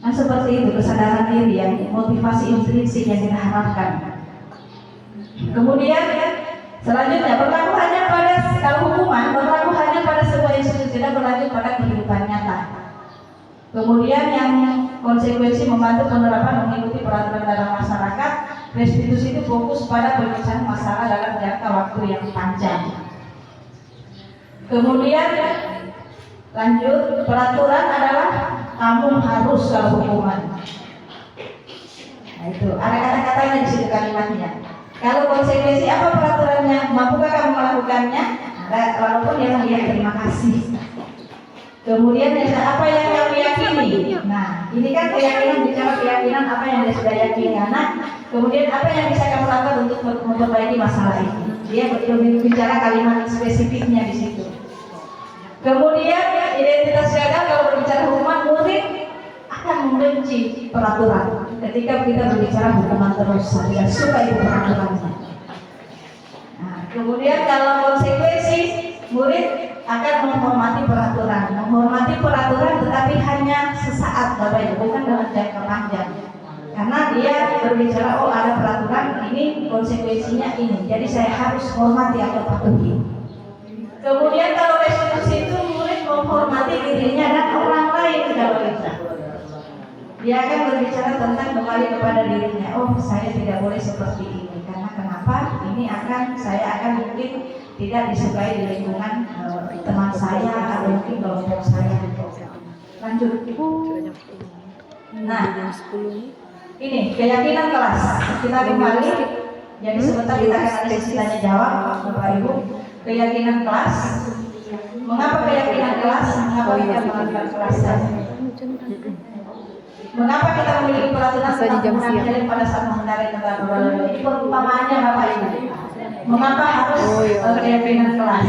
Nah seperti itu kesadaran diri yang motivasi intrinsik yang kita harapkan. Kemudian selanjutnya berlaku hanya pada, kalau hukuman berlaku hanya pada sebuah institusi, tidak berlanjut pada kehidupan nyata. Kemudian yang konsekuensi membantu penerapan mengikuti peraturan dalam masyarakat. Restitusi itu fokus pada penyelesaian masalah dalam jangka waktu yang panjang. Kemudian lanjut, peraturan adalah kamu harus kalau hukuman. Nah itu ada kata-katanya di situ kalimatnya. Kalau konsekuensi apa peraturannya? Mampukah kamu melakukannya? Walaupun dia terima kasih. Kemudian apa yang kamu yakini? Nah ini kan keyakinan, bicara keyakinan apa yang dia sudah yakini anak. Kemudian apa yang bisa kamu lakukan untuk memperbaiki masalah ini? Dia bicara kalimat spesifiknya di situ. Kemudian identitas gagal, kalau berbicara hukuman, murid akan membenci peraturan. Ketika kita berbicara hukuman terus, tidak suka itu peraturannya. Nah, kemudian kalau konsekuensi, murid akan menghormati peraturan, tetapi hanya sesaat, Bapak Ibu, bukan dalam jangka panjang. Karena dia berbicara, oh ada peraturan ini, konsekuensinya ini, jadi saya harus hormati atau patuhi. Kemudian kalau restitusi itu murid menghormati dirinya dan orang lain kalau bisa. Dia akan berbicara tentang kembali kepada dirinya. Oh, saya tidak boleh seperti ini. Karena kenapa? Ini saya akan mungkin tidak disukai di lingkungan teman saya atau mungkin kelompok saya. Lanjut. Nah, ini keyakinan kelas. Kita kembali. Jadi sebentar kita akan ada sesi tanya jawab, Bapak Ibu. Keyakinan kelas. Mengapa keyakinan kelas? Mengapa kita melakukan kelas? Mengapa kita memiliki peraturan tentang penggunaan jalin pada saat mengendarai kendaraan berlalu? Ini perumpamaannya Bapak Ibu. Mengapa harus keyakinan kelas?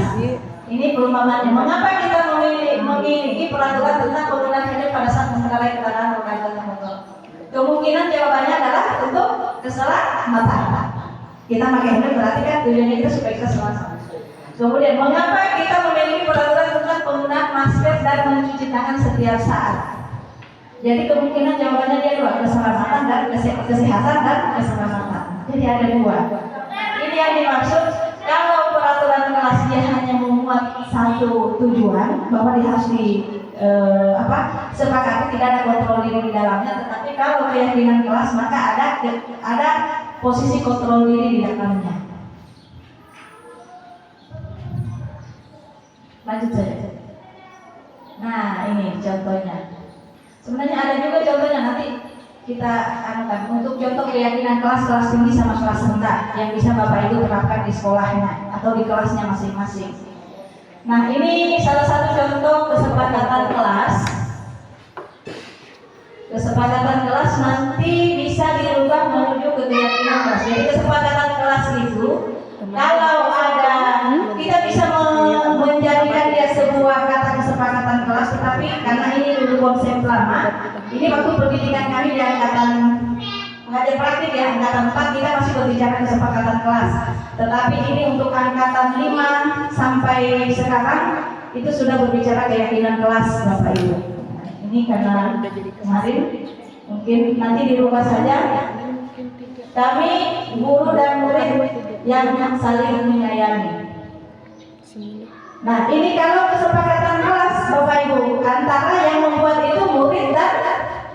Ini perumpamaannya. Mengapa kita memiliki peraturan tentang penggunaan jalin pada saat mengendarai kendaraan bermotor? Kemungkinan jawabannya adalah untuk keselamatan. Kita pakai helm berarti kan tujuannya kita supaya kita selamat. Kemudian, mengapa kita memiliki peraturan tentang penggunaan masker dan mencuci tangan setiap saat? Jadi kemungkinan jawabannya dia dua, keselamatan dan kesehatan dan keselamatan. Jadi ada dua. Ini yang dimaksud kalau peraturan kelas dia hanya memuat satu tujuan, bahwa dia harus sepakati, tidak ada kontrol diri di dalamnya. Tetapi kalau keyakinan kelas maka ada posisi kontrol diri di dalamnya. Lanjut saja. Nah, ini contohnya. Sebenarnya ada juga contohnya, nanti kita anukan untuk contoh keyakinan kelas tinggi sama kelas rendah yang bisa Bapak Ibu terapkan di sekolahnya atau di kelasnya masing-masing. Nah, ini salah satu contoh kesepakatan kelas. Kesepakatan kelas nanti bisa dirubah menuju ke keyakinan kelas. Jadi kesepakatan kelas itu kalau ada, kita bisa menjadikan dia sebuah kata kesepakatan kelas, tetapi karena ini dulu konsep lama, ini waktu pendidikan kami di angkatan pengajar praktik ya, angkatan 4 kita masih berbicara kesepakatan kelas. Tetapi ini untuk angkatan 5 sampai sekarang itu sudah berbicara keyakinan kelas Bapak Ibu. Ini karena kemarin mungkin nanti dirubah saja. Kami guru dan murid yang saling menyayangi. Nah, ini kalau kesepakatan kelas Bapak Ibu antara yang membuat itu murid dan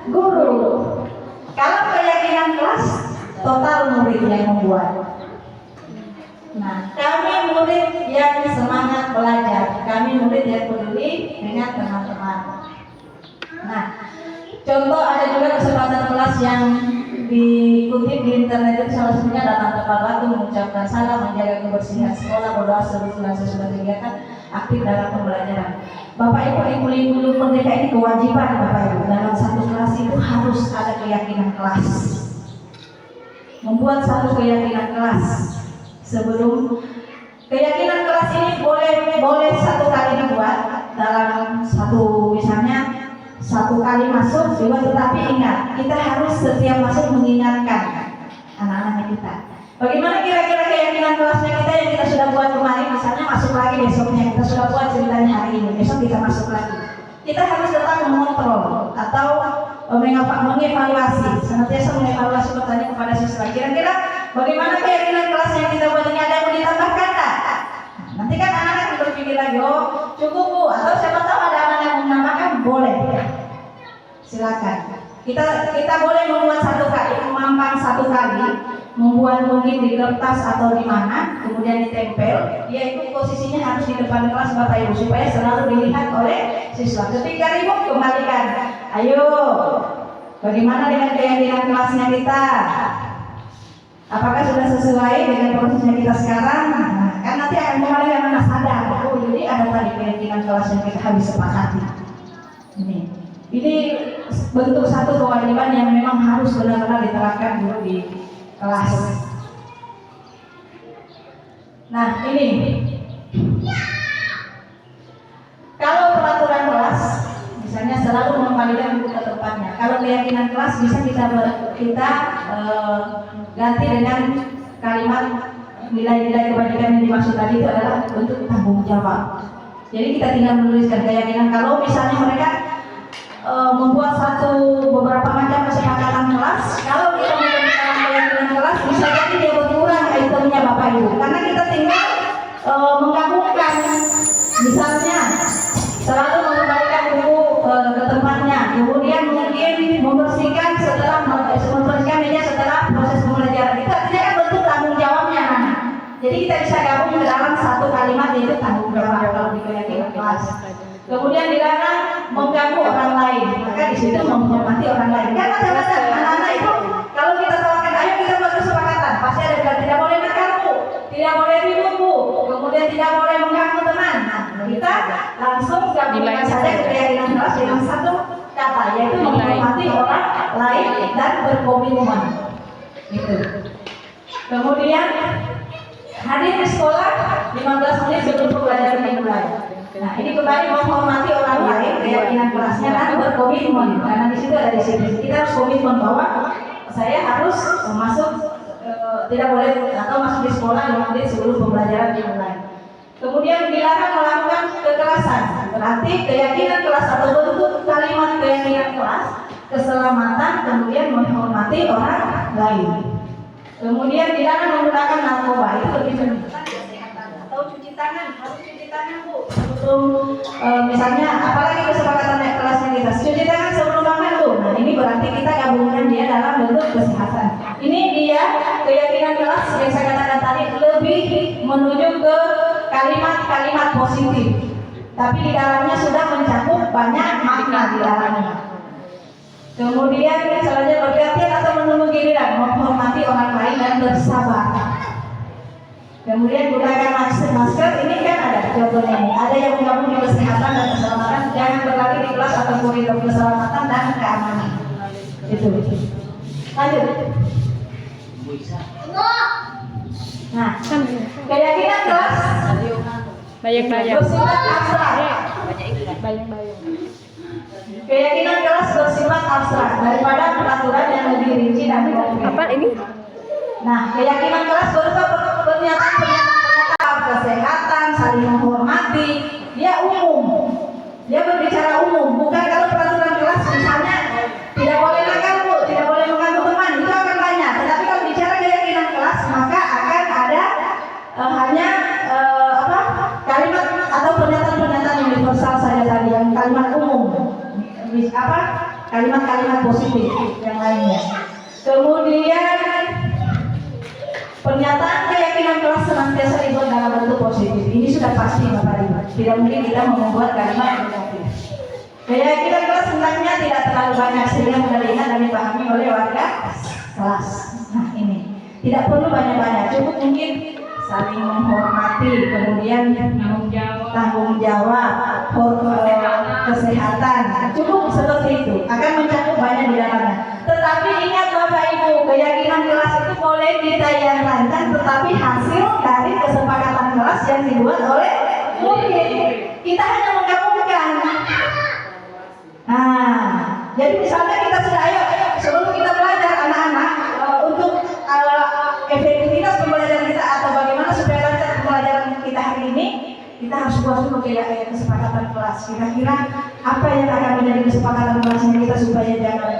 guru. Kalau keyakinan kelas total murid yang membuat. Nah, kami murid yang semangat belajar, kami murid yang peduli dengan teman-teman. Nah, contoh ada juga kesempatan kelas yang dikutip di internet itu salah satunya datang tepat waktu, mengucapkan salam, menjaga kebersihan sekolah, berdoa seluruh sesudah kegiatan, aktif dalam pembelajaran. Bapak Ibu, kurikulum merdeka ini kewajiban Bapak Ibu. Dalam satu kelas itu harus ada keyakinan kelas. Membuat satu keyakinan kelas. Sebelum keyakinan kelas ini boleh satu kali dibuat dalam satu, misalnya satu kali masuk, tetapi ingat, kita harus setiap masuk mengingatkan anak-anak kita. Bagaimana kira-kira keyakinan kelasnya kita yang kita sudah buat kemarin, misalnya masuk lagi besoknya, kita sudah buat ceritanya hari ini, besok kita masuk lagi. Kita harus tetap mengontrol atau mengevaluasi, senantiasa mengevaluasi pertanyaan kepada siswa. Kira-kira bagaimana keyakinan kelas yang kita buat ini, ada yang mau ditambahkan tak? Nanti kan anak-anak berpikir lagi, oh cukup Bu, atau siapa tahu ada anak yang menambahkan, boleh. Silakan. Kita boleh membuat satu kali, memampang satu kali, membuat mungkin di kertas atau di mana, kemudian ditempel. Yaitu posisinya harus di depan kelas Bapak Ibu supaya selalu dilihat oleh siswa. Ketika ribut kembalikan. Ayo, bagaimana dengan keyakinan kelasnya kita? Apakah sudah sesuai dengan prosesnya kita sekarang? Nah, kan nanti akan kembali anak sadar. Oh, jadi ada tadi keyakinan kelas yang kita habis sepakati. Ini bentuk satu kewajiban yang memang harus benar-benar diterapkan dulu di kelas. Nah, ini kalau peraturan kelas misalnya selalu mengembalikan buku ke tempatnya. Kalau keyakinan kelas bisa kita ganti dengan kalimat nilai-nilai kebajikan yang dimaksud tadi itu adalah bentuk tanggung jawab. Jadi kita tinggal menuliskan keyakinan. Kalau misalnya mereka membuat beberapa macam kesepakatan kelas, kalau kita menggunakan keyakinan kelas bisa jadi dia berkurang itemnya Bapak Ibu, karena kita tinggal menggabungkan, misalnya selalu mengembalikan buku ke tempatnya, kemudian mungkin membersihkan setelah membersihkan meja setelah proses pembelajaran. Itu artinya kan bentuk tanggung jawabnya kan. Jadi kita bisa gabung ke dalam satu kalimat, yaitu tanggung jawab kalau di keyakinan kelas. Kemudian dilarang mengganggu orang lain, maka di situ menghormati orang lain. Kan macam-macam anak-anak itu kalau kita tawarkan ayo kita buat kesepakatan, pasti ada yang tidak boleh lain dan berkomitmen. Gitu. Kemudian hadir di sekolah 15 menit sebelum pembelajaran dimulai. Nah, ini kembali menghormati orang lain, keyakinan kelasnya dan berkomitmen. Karena di situ ada disiplin. Kita harus komitmen bahwa saya harus masuk tidak boleh atau masuk di sekolah 5 menit sebelum pembelajaran dimulai. Kemudian dilarang melakukan kekerasan. Berarti keyakinan kelas atau bentuk kalimat keyakinan kelas, keselamatan, kemudian menghormati orang lain. Kemudian dilarang menggunakan narkoba, itu lebih menunjukkan kesehatan. Atau cuci tangan, harus cuci tangan Bu. Sebelum misalnya, apalagi kesepakatan naik kelasnya kita, cuci tangan sebelum makan Bu. Nah ini berarti kita gabungkan dia dalam bentuk kesehatan. Ini dia keyakinan kelas yang saya katakan tadi lebih menuju ke kalimat-kalimat positif. Tapi di dalamnya sudah mencakup banyak makna di dalamnya. Kemudian selanjutnya berhati-hati atau menunggu giliran, menghormati orang lain dan bersabar. Kemudian gunakan masker, ini kan ada contohnya ini. Ada yang menggabung di kesehatan dan keselamatan, jangan berlari di kelas atau koridor keselamatan dan keamanan. Itu. Lanjut. Nah, keyakinan kelas bersifat abstrak. Keyakinan kelas bersifat abstrak daripada peraturan yang lebih rinci dan konkret. Apa ini? Nah, keyakinan kelas berupa pernyataan kesehatan, saling menghormati, dia umum. Dia berbicara umum, bukan kalau peraturan kelas misalnya tidak boleh nakal Bu, tidak boleh mengganggu teman, itu akan banyak. Tetapi kalau bicara keyakinan kelas, maka akan ada hanya kalimat atau pernyataan-pernyataan universal saja tadi, yang kalimat umum. Kalimat-kalimat positif yang lainnya. Kemudian pernyataan keyakinan kelas senantiasa dibuat dalam bentuk positif. Ini sudah pasti Bapak Ibu. Tidak mungkin kita membuat kalimat negatif. Keyakinan kelas hendaknya tidak terlalu banyak sehingga mudah diingat dan dipahami oleh warga kelas. Nah ini tidak perlu banyak-banyak, cukup mungkin saling menghormati, kemudian tanggung jawab, kesehatan, cukup seperti itu, akan mencakup banyak di dalamnya. Tetapi ingat Bapak Ibu, keyakinan kelas itu boleh ditayangkan, tetapi hasil dari kesepakatan kelas yang dibuat oleh murid. Kita hanya menggabungkan. Nah, jadi misalnya kita sudah ayo sebelum kita belajar anak-anak untuk efektivitas pembelajaran kita atau bagaimana supaya lancar pembelajaran kita hari ini, kita harus buat dulu kayak kesepakatan kelas. Kira-kira apa yang akan menjadi kesepakatan kelasnya kita supaya jangan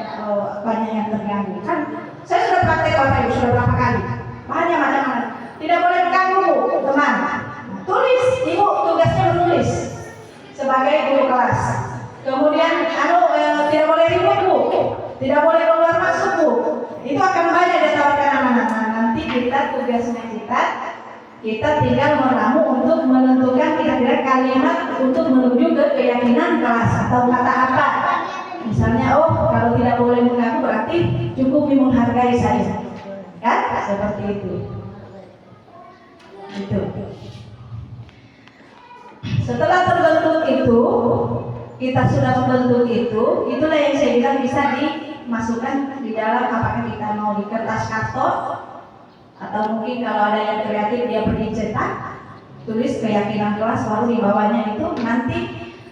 banyak yang terganggu. Kan saya sudah praktek Bapak Ibu sudah berapa kali, banyak macam-macam. Tidak boleh mengganggu teman. Tulis, Ibu tugasnya menulis sebagai guru kelas. Kemudian tidak boleh ribut Bu, tidak boleh keluar masuk Bu. Itu akan banyak ditawarkan anak-anak. Nanti tugasnya kita tinggal meramu untuk menentukan kira-kira kalimat untuk menuju ke keyakinan kelas atau kata apa. Misalnya, kalau tidak boleh mengganggu berarti cukup menghargai saya, kan? Seperti itu. Itu. Setelah terbentuk itu, kita sudah membentuk itu, itulah yang saya bilang bisa dimasukkan di dalam, apakah kita mau di kertas karton atau mungkin kalau ada yang kreatif dia pergi cetak, tulis keyakinan kelas lalu di bawahnya itu nanti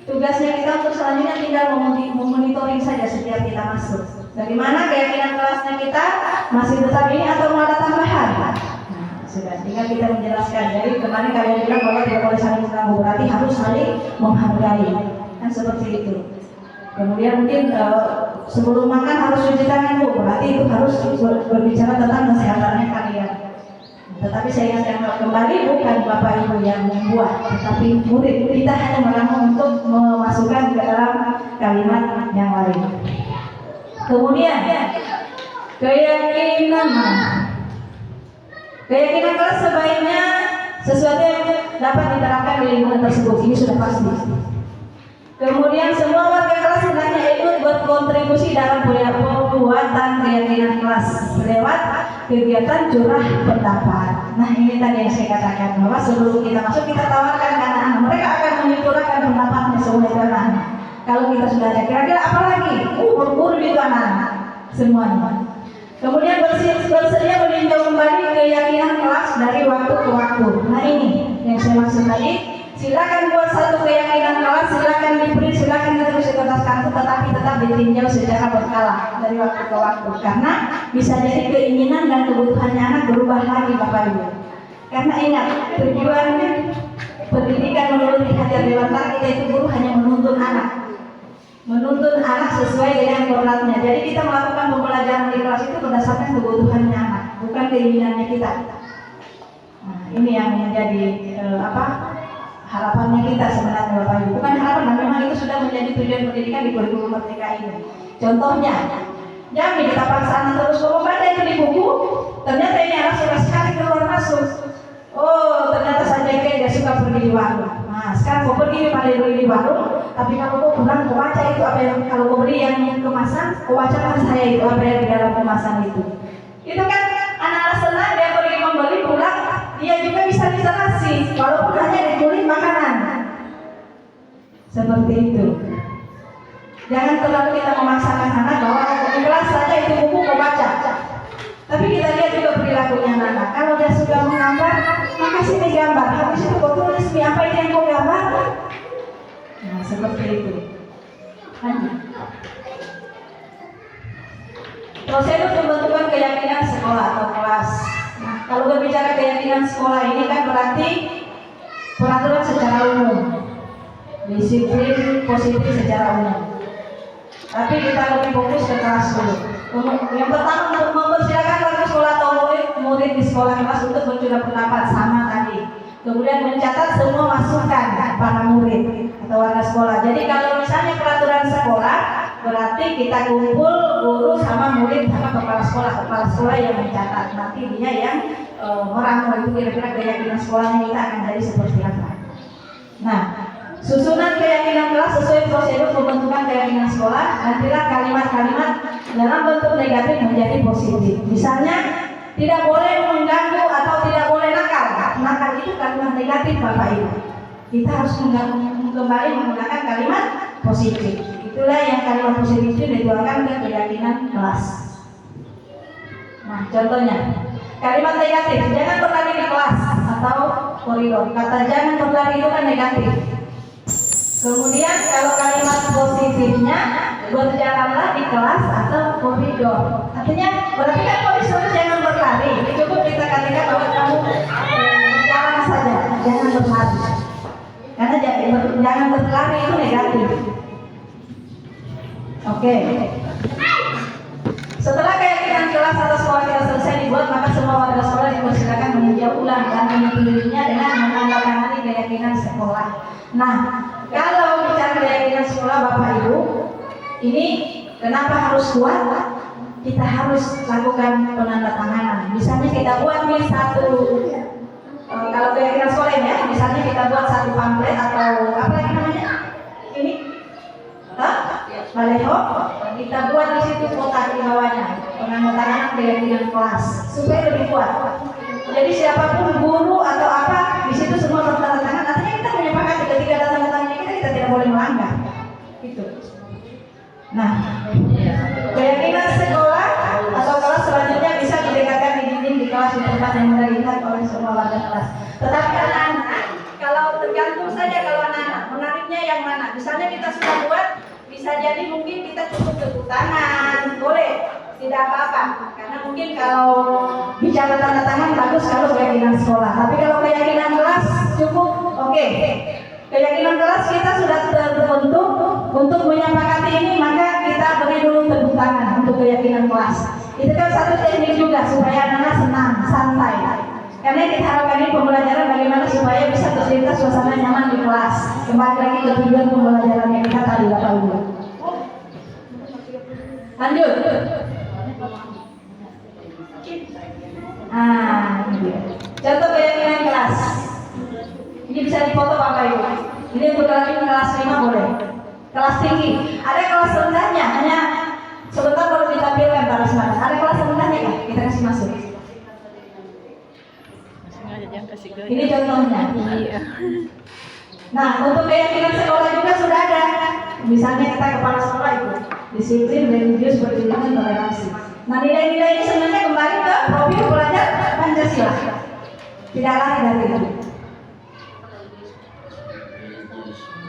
tugasnya kita untuk selanjutnya tinggal memonitoring saja setiap kita masuk. Bagaimana keyakinan kelasnya kita masih tetap ini atau mau ada tambahan? Nah, sudah tinggal kita menjelaskan. Jadi kemarin kalian bilang bahwa tidak boleh saling mengganggu, berarti harus saling menghargai. Kan seperti itu. Kemudian mungkin sebelum makan harus cuci tangan Bu, berarti itu harus berbicara tentang kesehatannya kalian. Tetapi saya ingatkan kembali, bukan Bapak Ibu yang membuat, tetapi murid. Kita hanya meramu untuk memasukkan ke dalam kalimat yang lain. Kemudian keyakinan kelas sebaiknya sesuatu yang dapat diterapkan di lingkungan tersebut. Ini sudah pasti. Kemudian semua warga kelas hendaknya ikut berkontribusi dalam pembuatan keyakinan kelas lewat kegiatan curah pendapat. Nah ini tadi yang saya katakan bahwa sebelum kita masuk kita tawarkan ke anak-anak, mereka akan menyuarakan pendapatnya sesuai dengan. Kalau kita sudah ada kira-kira apa lagi? Berburu itu anak-anak. semuanya. Kemudian bersedia meninjau kembali keyakinan kelas dari waktu ke waktu. Nah ini yang saya maksud tadi. Silakan buat satu keyakinan kelas, silakan diberi, silakan ditulis di kertas kartu, tetapi tetap ditinjau secara berkala dari waktu ke waktu. Karena bisa jadi keinginan dan kebutuhannya anak berubah lagi Bapak Ibu. Karena ingat, tujuan pendidikan menurut Hajar Dewantara kita itu guru hanya menuntun anak sesuai dengan kodratnya. Jadi kita melakukan pembelajaran di kelas itu berdasarkan kebutuhannya anak, bukan keinginannya kita. Nah, ini yang menjadi harapannya kita sebenarnya Bapak Ibu. Bukan harapan, dan memang itu sudah menjadi tujuan pendidikan di kurikulum Merdeka ini. Contohnya, jangan kita paksa anak terus membaca itu di buku. Ternyata ini anak suka sekali keluar masuk. Oh, ternyata saja dia suka pergi di warung. Nah, sekarang kau pergi beli di warung, tapi kalau kau pulang kau baca itu apa yang kalau kau beli yang kemasan, kau bacakan saya itu apa yang di dalam kemasan itu. Itu kan anak-anak senang dia pergi membeli pulang, dia juga bisa literasi, walaupun hanya ditulis makanan. Seperti itu. Jangan terlalu kita memaksakan anak bahwa di kelas saja itu buku kau baca. Tapi kita lihat juga perilakunya anak. Kalau dia suka menggambar, maka sini gambar. Habis itu kau tulis apa itu yang kau gambar. Nah, seperti itu. Lanjut. Prosedur pembentukan keyakinan sekolah atau kelas. Nah, kalau berbicara keyakinan sekolah ini kan berarti peraturan secara umum, disiplin positif secara umum. Tapi kita lebih fokus ke kelas dulu. Yang pertama untuk mempersilakan warga sekolah atau murid di sekolah kelas untuk bercurah pendapat sama tadi. Kemudian mencatat semua masukan para murid atau warga sekolah. Jadi kalau misalnya peraturan sekolah, berarti kita kumpul guru sama murid sama kepala sekolah yang mencatat. Nanti dia yang merangkum itu kira-kira keyakinan sekolahnya kita akan jadi seperti apa. Nah, susunan keyakinan kelas sesuai prosedur pembentukan keyakinan sekolah. Nantilah kalimat-kalimat dalam bentuk negatif menjadi positif. Misalnya, tidak boleh mengganggu atau tidak boleh nakal. Nakal itu kalimat negatif Bapak Ibu. Kita harus kembali menggunakan kalimat positif. Itulah yang kalimat positif itu dituangkan ke keyakinan kelas. Nah, contohnya kalimat negatif, jangan berlari di kelas atau koridor. Kata jangan berlari itu kan negatif. Kemudian kalau kalimat positifnya, berjalanlah di kelas atau koridor. Artinya berarti kan kalau disuruh jangan berlari, cukup kita katakan bahwa kamu berjalan saja, jangan berlari. Karena jangan berlari itu negatif. Oke. Setelah keyakinan kelas atau sekolah kita selesai dibuat, maka semua warga sekolah dipersilakan meninjau ulang dan menyetujui dengan menandatangani keyakinan sekolah. Nah, kalau bicara keyakinan sekolah Bapak Ibu, ini kenapa harus kuat? Kita harus lakukan penandatanganan. Misalnya kita buat nih satu, kalau keyakinan sekolah ini ya, misalnya kita buat satu pamflet atau apa lagi namanya? Ini, baleho. Kita buat di situ kotak di bawahnya penandatanganan keyakinan kelas supaya lebih kuat. Jadi siapapun guru atau apa di situ semua bertanda tangan. Artinya kita menyepakati ketika ada tanda tangannya kita tidak boleh melanggar. Gitu. Nah, keyakinan sekolah atau kelas selanjutnya bisa didekatkan di dinding di kelas di tempat yang mudah dilihat oleh semua warga kelas. Tetapi anak-anak, kalau tergantung saja kalau anak-anak menariknya yang mana. Misalnya kita sudah buat, bisa jadi mungkin kita cukup tepuk tangan, boleh, tidak apa-apa. Karena mungkin kalau bicara tanda tangan bagus kalau keyakinan sekolah. Tapi kalau keyakinan kelas cukup, oke. Keyakinan kelas kita sudah terbentuk untuk menyepakati ini, maka kita beri dulu tepuk tangan untuk keyakinan kelas. Itu kan satu teknik juga supaya anak-anak senang, santai. Karena kita harapkan ini pembelajaran bagaimana supaya bisa tercipta suasana nyaman di kelas. Kembali lagi ke tujuan pembelajaran yang kita tadi Bapak Ibu. Lanjut. Ini dia. Contoh keyakinan kelas. Ini bisa dipoto Bapak Ibu. Ini untuk kelas 5 boleh. Kelas tinggi. Ada kelas rendahnya, hanya sebentar baru ditampilkan para saudara. Ada kelas rendahnya kan? Kita kasih masuk. Ini contohnya. Nah, untuk keyakinan sekolah juga sudah ada. Misalnya kita kepala sekolah itu. disiplin, religius, perjuangan, toleransi. Nah, nilai-nilai ini sebenarnya kembali ke profil pelajar Pancasila. Tidak lain dari itu.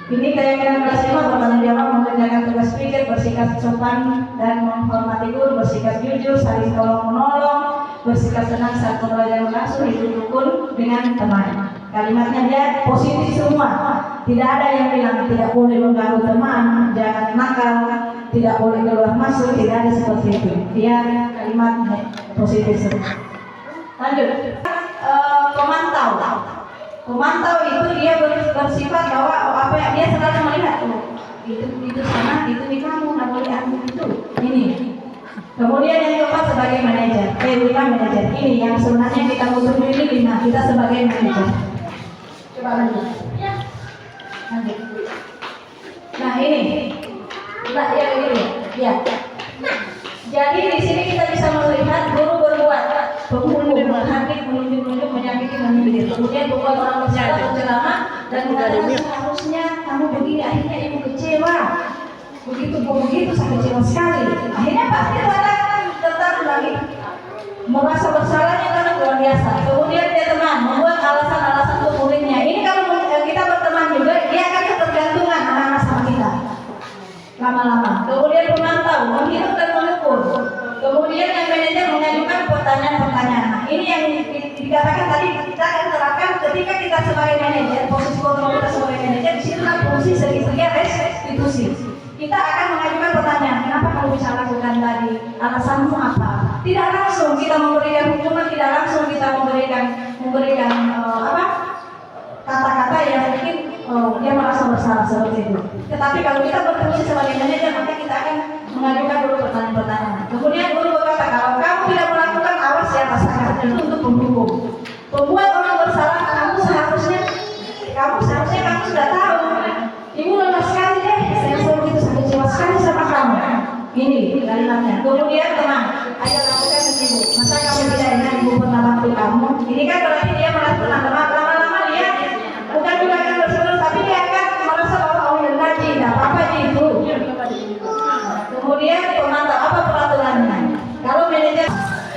Ini keyakinan kelas 5 bertanggung jawab mengerjakan tugas pikir, bersikap sopan dan menghormati guru, bersikap jujur, saling tolong menolong, bersikap tenang saat pembelajaran berlangsung, hidup rukun dengan teman. Kalimatnya dia positif semua. Tidak ada yang bilang tidak boleh mengganggu teman, jangan nakal, tidak boleh keluar masuk, tidak ada seperti itu. Dia kalimatnya positif semua. Lanjut. Pemantau itu dia bersifat bahwa apa yang dia selalu melihat itu sana, itu di kamu, nggak boleh aku itu. Ini. Kemudian yang keempat sebagai manajer, bukan manajer. Ini yang sebenarnya kita butuh milih, nah kita sebagai manajer. Coba lanjut. Lanjut. Nah ini, nah ya begini, ya. Jadi di sini kita bisa melihat guru berbuat, pembunuh, menghakimi, menunjuk, menyakiti, menyindir. Kemudian membuat orang bersalah, berceramah dan mengatakan seharusnya kamu begini. Akhirnya ibu kecewa. Begitu saya kecewa sekali. Akhirnya pasti tetap lagi merasa bersalahnya karena luar biasa. Kemudian dia teman membuat alasan-alasan untuk muridnya. Ini kalau kita berteman juga, dia akan ketergantungan anak-anak sama kita lama-lama. Kemudian pemantau, menghitung dan mengukur. Kemudian yang manajer mengajukan pertanyaan-pertanyaan. Nah, ini yang dikatakan tadi kita akan terapkan ketika kita sebagai manajer, posisi kontrol kita sebagai manajer, disitulah fungsi segitiga restitusi. Kita akan mengajukan pertanyaan, kenapa kamu bisa lakukan tadi? Alasanmu apa? Tidak langsung kita memberikan hukuman, tidak langsung kita memberikan kata-kata yang mungkin dia merasa bersalah seperti itu. Tetapi kalau kita berfungsi sebagai manajer, maka kita akan mengajukan dulu pertanyaan-pertanyaan. Kemudian guru berkata, kalau kamu tidak melakukan, awas ya pasangan itu untuk menghukum. Pembuat orang bersalah, kamu seharusnya kamu sudah tahu. Ibu lelah sekali deh, saya selalu itu sangat kecewa sekali sama kamu. Ini kalimatnya. Kemudian tenang, ayo lakukan ibu. Masa kamu tidak ingat ibu pernah bantu kamu? Ini kan berarti dia merasa tenang. Lama-lama dia bukan juga akan berseru, tapi dia akan merasa bahwa tidak apa-apa itu. Kemudian pemantau, apa peraturannya? Kalau manajer,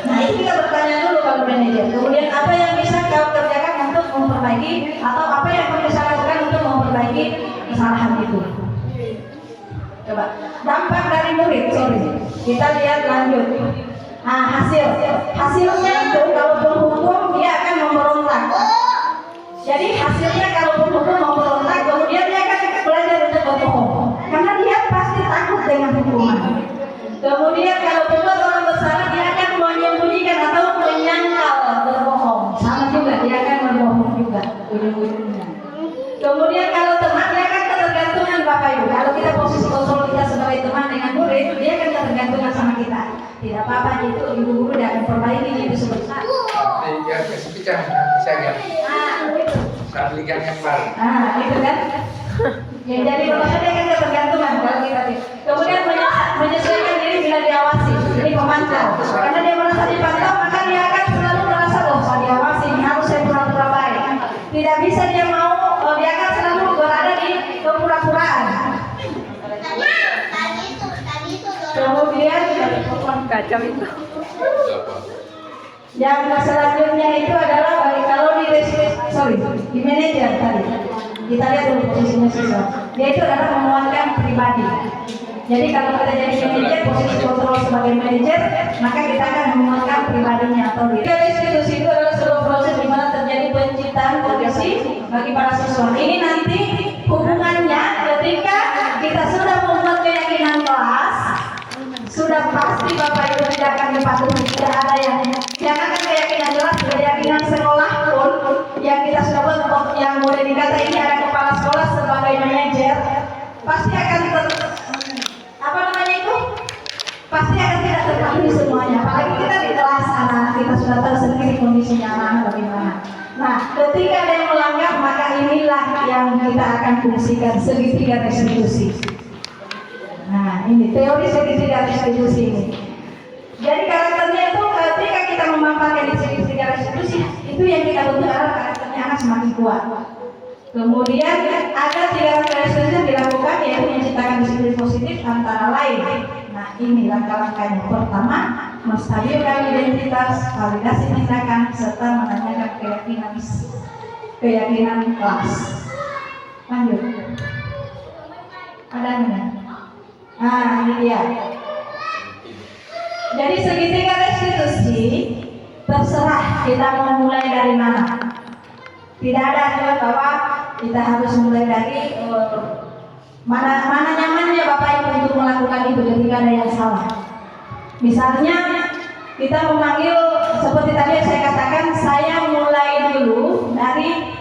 nah ini kita bertanya dulu kalau manajer. Kemudian apa yang bisa kau kerjakan untuk memperbaiki, atau apa yang kau bisa lakukan untuk memperbaiki kesalahan itu? Coba dampak dari murid, kita lihat lanjut. Nah hasilnya itu kalau penghukum dia akan memberontak. Jadi hasilnya kalau penghukum memberontak, kemudian dia akan belajar untuk berbohong, karena dia pasti takut dengan hukuman. Kemudian kalau pembuat orang bersalah, dia akan menyembunyikan atau menyangkal berbohong, sama juga dia akan berbohong juga ujung-ujungnya. Kemudian kalau teman, dia akan ketergantungan Bapak Ibu. Kalau kita posisi kontrol kita sebagai teman dengan murid, dia akan ketergantungan sama kita. Tidak apa-apa itu ibu guru dia akan perbaiki itu sebesar. Ya kasih pecah bisa nggak? Itu. Saat lihat yang baru. Itu kan. Yang jadi maksudnya dia akan ketergantungan kalau kita. Kemudian menyesuaikan diri bila diawasi. Ini pemantau. Karena dia merasa dipantau, maka dia akan selalu merasa diawasi. Ini harus saya pura-pura baik. Tidak bisa dia mau, dia akan selalu berada di kepura-puraan. Kemudian kacau itu. yang selanjutnya itu adalah kalau di manajer tadi. Kita lihat dulu posisinya siswa. Dia itu adalah memuatkan pribadi. Jadi kalau kita jadi manajer, posisi kontrol sebagai manajer, maka kita akan memuatkan pribadinya atau diri. Restitusi itu adalah sebuah proses di mana terjadi penciptaan kondisi bagi para siswa. Ini nanti hubungannya ketika kita sudah membuat keyakinan kelas, sudah pasti Bapak Ibu tidak akan dipatuhi. Tidak ada yang jangan keyakinan kelas, keyakinan sekolah pun yang kita sudah buat, yang boleh dikata ini ada kepala sekolah sebagai manajer, pasti akan pasti akan tidak terpatuhi semuanya. Apalagi kita di kelas, anak kita sudah tahu sendiri kondisinya anak bagaimana. Nah, ketika ada yang melanggar, maka inilah yang kita akan fungsikan segitiga restitusi. Nah, ini teori segitiga restitusi ini. Jadi karakternya itu ketika kita memaparkan di segitiga restitusi, itu yang kita bentuk adalah karakternya anak semakin kuat. Kemudian ada 3 restitusi yang dilakukan, yaitu menciptakan disiplin positif antara lain ini langkah-langkahnya. Pertama, menstabilkan identitas, validasi tindakan, serta menanyakan keyakinan kelas. Lanjut. Ada nggak? Nah, ini dia. Jadi segitiga restitusi terserah kita mau mulai dari mana. Tidak ada aturan bahwa kita harus mulai dari mana nyamannya Bapak Ibu untuk melakukan itu ketika ada yang salah. Misalnya kita memanggil seperti tadi yang saya katakan, saya mulai dulu dari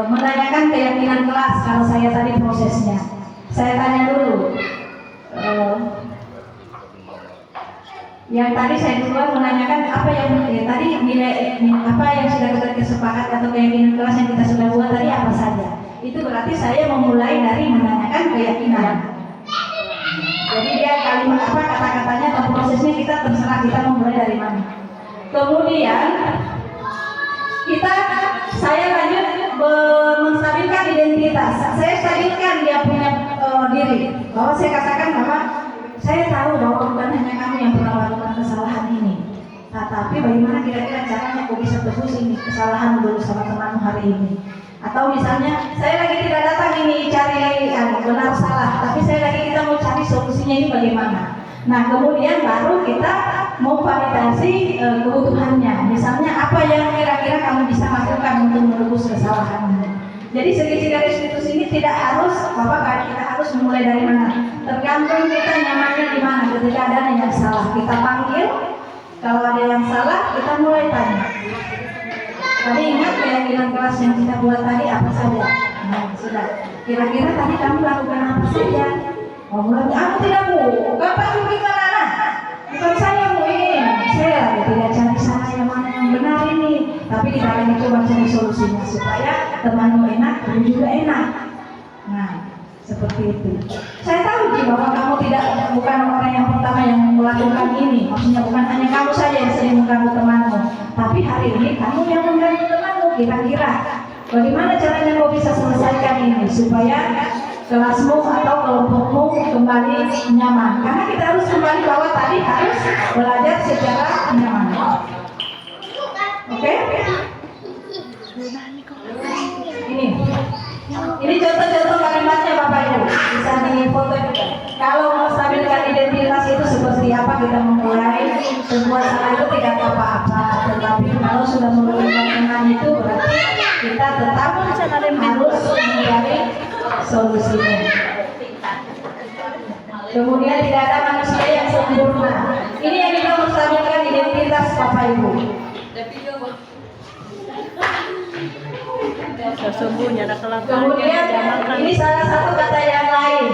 menanyakan keyakinan kelas. Kalau saya tadi prosesnya, saya tanya dulu. Yang tadi saya duluan menanyakan apa yang tadi nilai apa yang sudah kita kesepakatan atau keyakinan kelas yang kita sudah buat tadi apa saja. Itu berarti saya memulai dari menanyakan keyakinan. Jadi dia kalimat apa kata-katanya atau prosesnya kita terserah kita memulai dari mana. Kemudian saya lanjut menstabilkan identitas. Saya stabilkan dia punya diri. Bahwa saya katakan bahwa saya tahu bahwa bukan hanya kamu yang pernah melakukan kesalahan ini. Nah, tapi bagaimana kira-kira caranya kau bisa tebus ini kesalahan dulu sama temanmu hari ini? Atau misalnya saya lagi tidak datang ini cari benar salah, tapi kita mau cari solusinya ini bagaimana? Nah, kemudian baru kita mau validasi kebutuhannya. Misalnya apa yang kira-kira kamu bisa lakukan untuk menebus kesalahan. Jadi segitiga restitusi ini tidak harus kita harus memulai dari mana. Tergantung kita nyamannya di mana. Ketika ada yang salah kita panggil, kalau ada yang salah kita mulai tanya. Tadi ingat keyakinan kelas yang kita buat tadi apa saja? Nah, sudah. Kira-kira tadi kamu lakukan apa saja? Oh, mulai aku tidak mau. Kapan pergi ke mana? Bukan saya mau ini. Saya tidak cari sana yang mana yang benar ini. Tapi kita akan coba cari solusinya supaya temanmu enak, kamu juga enak. Nah, seperti itu. Saya tahu bahwa kamu bukan orang yang pertama yang melakukan ini. Maksudnya bukan hanya kamu saja yang sering mengganggu temanmu. Tapi hari ini kamu yang mengganggu temanmu. Kira-kira bagaimana caranya kau bisa selesaikan ini supaya kelasmu atau kelompokmu kembali nyaman? Karena kita harus kembali bahwa tadi harus belajar secara nyaman. Oke? Ini contoh-contoh kalimatnya Bapak Ibu. Bisa difoto juga. Kalau menstabilkan identitas itu seperti apa kita memulai. Sebuah salah itu tidak apa-apa. Tetapi kalau sudah merugikan teman itu berarti kita tetap harus mencari solusinya. Kemudian tidak ada manusia yang sempurna. Ini yang kita menstabilkan identitas Bapak Ibu. Kemudian ini salah satu kata yang lain.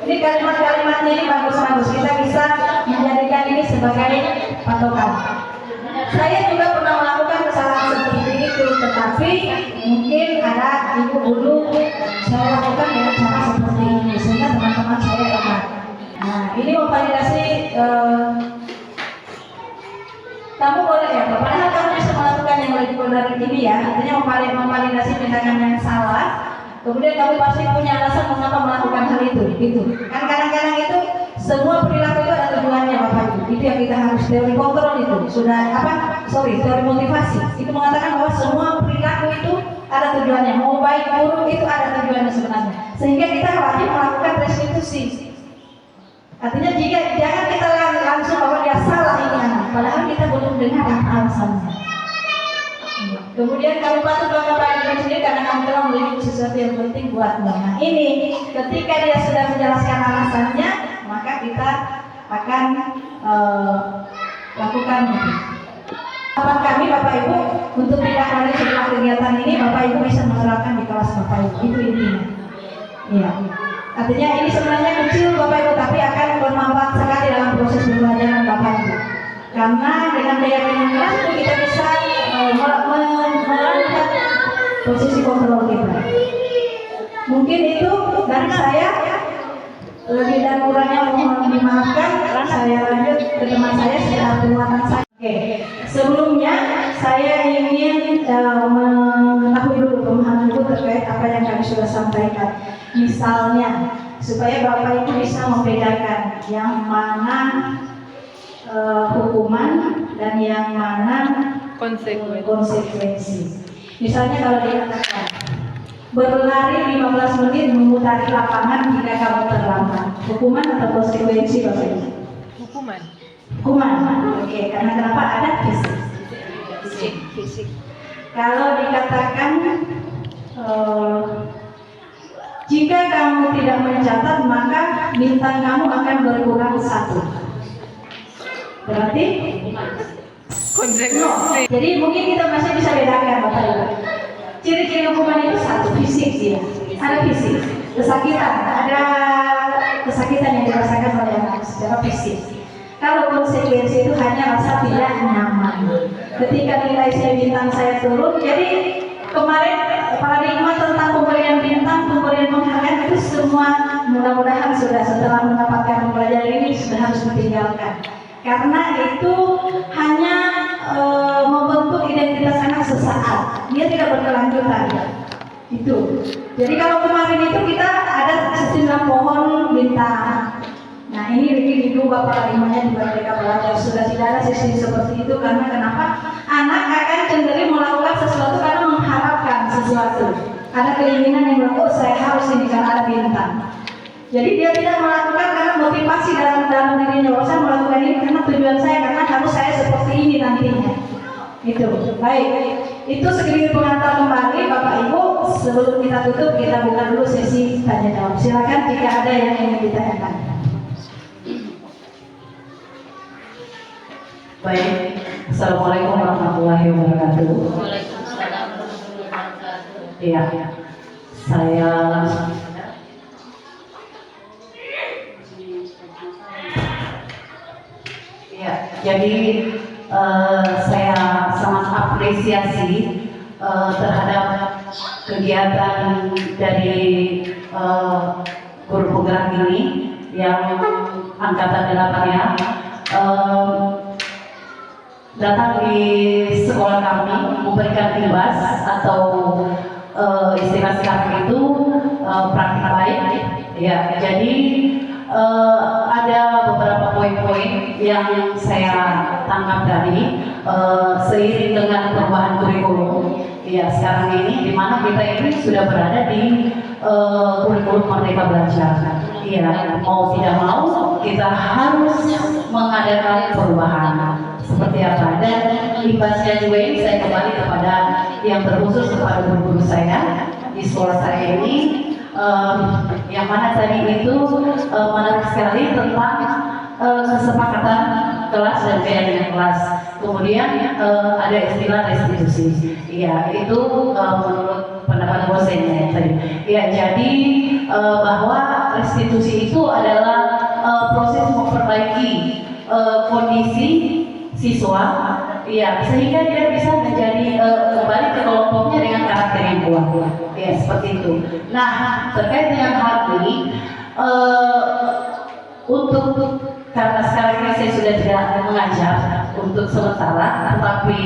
Ini kalimat-kalimatnya ini bagus-bagus. Kita bisa menjadikan ini sebagai patokan. Saya juga pernah melakukan kesalahan seperti itu, tetapi mungkin ada ibu dulu saya lakukan dengan cara seperti ini sehingga teman-teman saya enak. Nah, ini memvalidasi kamu boleh ya, padahal kamu bisa melakukan yang lebih benar ini ya. Artinya memvalidasi tindakan yang salah. Kemudian kamu pasti punya alasan mengapa melakukan hal itu. Gitu. Kan kadang-kadang itu semua perilaku itu ada tujuannya Bapak Ibu. Itu yang kita harus teori kontrol itu. Teori motivasi. Itu mengatakan bahwa semua perilaku itu ada tujuannya. Mau baik buruk itu ada tujuannya sebenarnya. Sehingga kita wajib melakukan restitusi. Artinya jangan kita langsung bahwa dia salah ini anak, padahal kita belum dengar alasannya. Kemudian kamu patut bangga pada diri sendiri karena kamu telah memiliki sesuatu yang penting buatmu. Nah ini ketika dia sudah menjelaskan alasannya, maka kita akan lakukan. Harapan kami Bapak Ibu untuk tidak lanjut setelah kegiatan ini, Bapak Ibu bisa menerapkan di kelas Bapak Ibu. Itu intinya. Iya. Artinya ini sebenarnya kecil Bapak Ibu, tapi akan bermanfaat sekali dalam proses pembelajaran Bapak Ibu. Karena dengan keyakinan kelas itu kita bisa melihat posisi kontrol kita. Mungkin itu dari saya. Lebih dan kurangnya mohon dimaafkan. Saya lanjut ke teman saya setelah penguatan saya. Oke. Sebelumnya saya ingin mengetahui dulu pemahaman ibu terkait apa yang kami sudah sampaikan. Misalnya supaya Bapak Ibu bisa membedakan yang mana hukuman dan yang mana konsekuensi. Misalnya kalau dikatakan berlari 15 menit memutari lapangan jika kamu terlambat, hukuman atau konsekuensi Bapak Ibu? Hukuman. Oke, karena kenapa? Ada fisik. Kalau dikatakan jika kamu tidak mencatat maka bintang kamu akan berkurang 1. Berarti konsekuensi. Jadi mungkin kita masih bisa bedakan Bapak Ibu. Ciri-ciri hukuman itu 1, fisik dia. Ada fisik. Kesakitan, ada kesakitan yang dirasakan oleh anak secara fisik. Kalau konsekuensi itu hanya rasa tidak nyaman. Ketika nilai bintang saya turun, jadi kemarin paradigma tentang pemberian bintang, pemberian penghargaan itu semua mudah-mudahan sudah setelah mendapatkan pembelajaran ini sudah harus ditinggalkan. Karena itu hanya membentuk identitas anak sesaat, dia tidak berkelanjutan. Itu. Jadi kalau kemarin itu kita ada sejumlah pohon bintang. Nah ini diubah paradigmanya di Merdeka Belajar. Sudah tidak ada sisi seperti itu karena kenapa? Anak akan cenderung melakukan sesuatu karena mengharapkan sesuatu. Ada keinginan yang bilang, oh saya harus ini karena ada bintang. Jadi dia tidak melakukan karena motivasi dalam dirinya. Oh saya melakukan ini karena tujuan saya, karena harus saya seperti ini nantinya. Itu baik. Itu sekedar pengantar kembali Bapak Ibu. Sebelum kita tutup kita buka dulu sesi tanya jawab. Silakan jika ada yang ingin ditanyakan. Baik, Assalamualaikum warahmatullahi wabarakatuh. Iya, saya langsung. Iya, jadi saya sangat apresiasi terhadap kegiatan dari guru penggerak ini yang angkatan 8 ya. Datang di sekolah kami memberikan imbas atau istilah sekarang itu praktik baik ya. Jadi ada beberapa poin-poin yang saya tangkap dari seiring dengan perubahan kurikulum ya sekarang ini, di mana kita ini sudah berada di kurikulum Merdeka Belajar. Iya, mau tidak mau kita harus mengadakan perubahan. Seperti apa, dan imbasnya juga ini saya kembali kepada yang terkhusus kepada guru-guru saya di sekolah saya ini, yang mana tadi itu menarik sekali tentang kesepakatan kelas dan keyakinan kelas. Kemudian ada istilah restitusi. Iya, itu menurut pendapat dosennya tadi. Ya, jadi bahwa restitusi itu adalah proses memperbaiki kondisi siswa, ya, sehingga dia bisa menjadi kembali ke kelompoknya dengan karakter yang kuat, ya seperti itu. Nah, terkait dengan hal ini, untuk karena sekarang ini saya sudah tidak mengajar untuk sementara, tetapi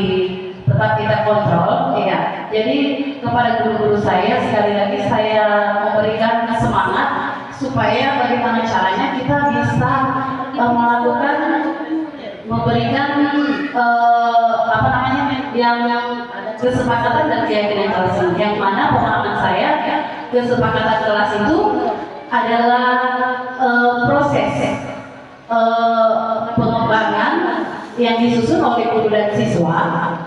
tetap kita kontrol, ya. Jadi kepada guru-guru saya sekali lagi saya memberikan semangat supaya bagaimana caranya kita bisa memberikan yang kesepakatan dan keyakinan kelas ini, yang mana pemahaman saya kesepakatan kelas itu adalah proses pengembangan yang disusun oleh guru dan siswa,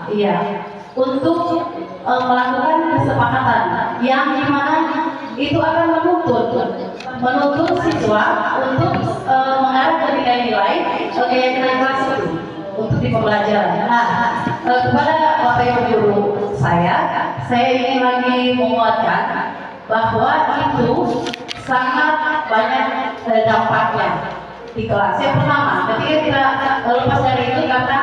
iya, untuk melakukan kesepakatan yang dimana itu akan menuntut siswa untuk mengarah ke nilai-nilai keyakinan kelas itu untuk di pembelajaran. Nah, kepada Bapak Ibu guru saya ingin lagi menguatkan bahwa itu sangat banyak dampaknya di kelas. Yang pertama, ketika kita lepas dari itu karena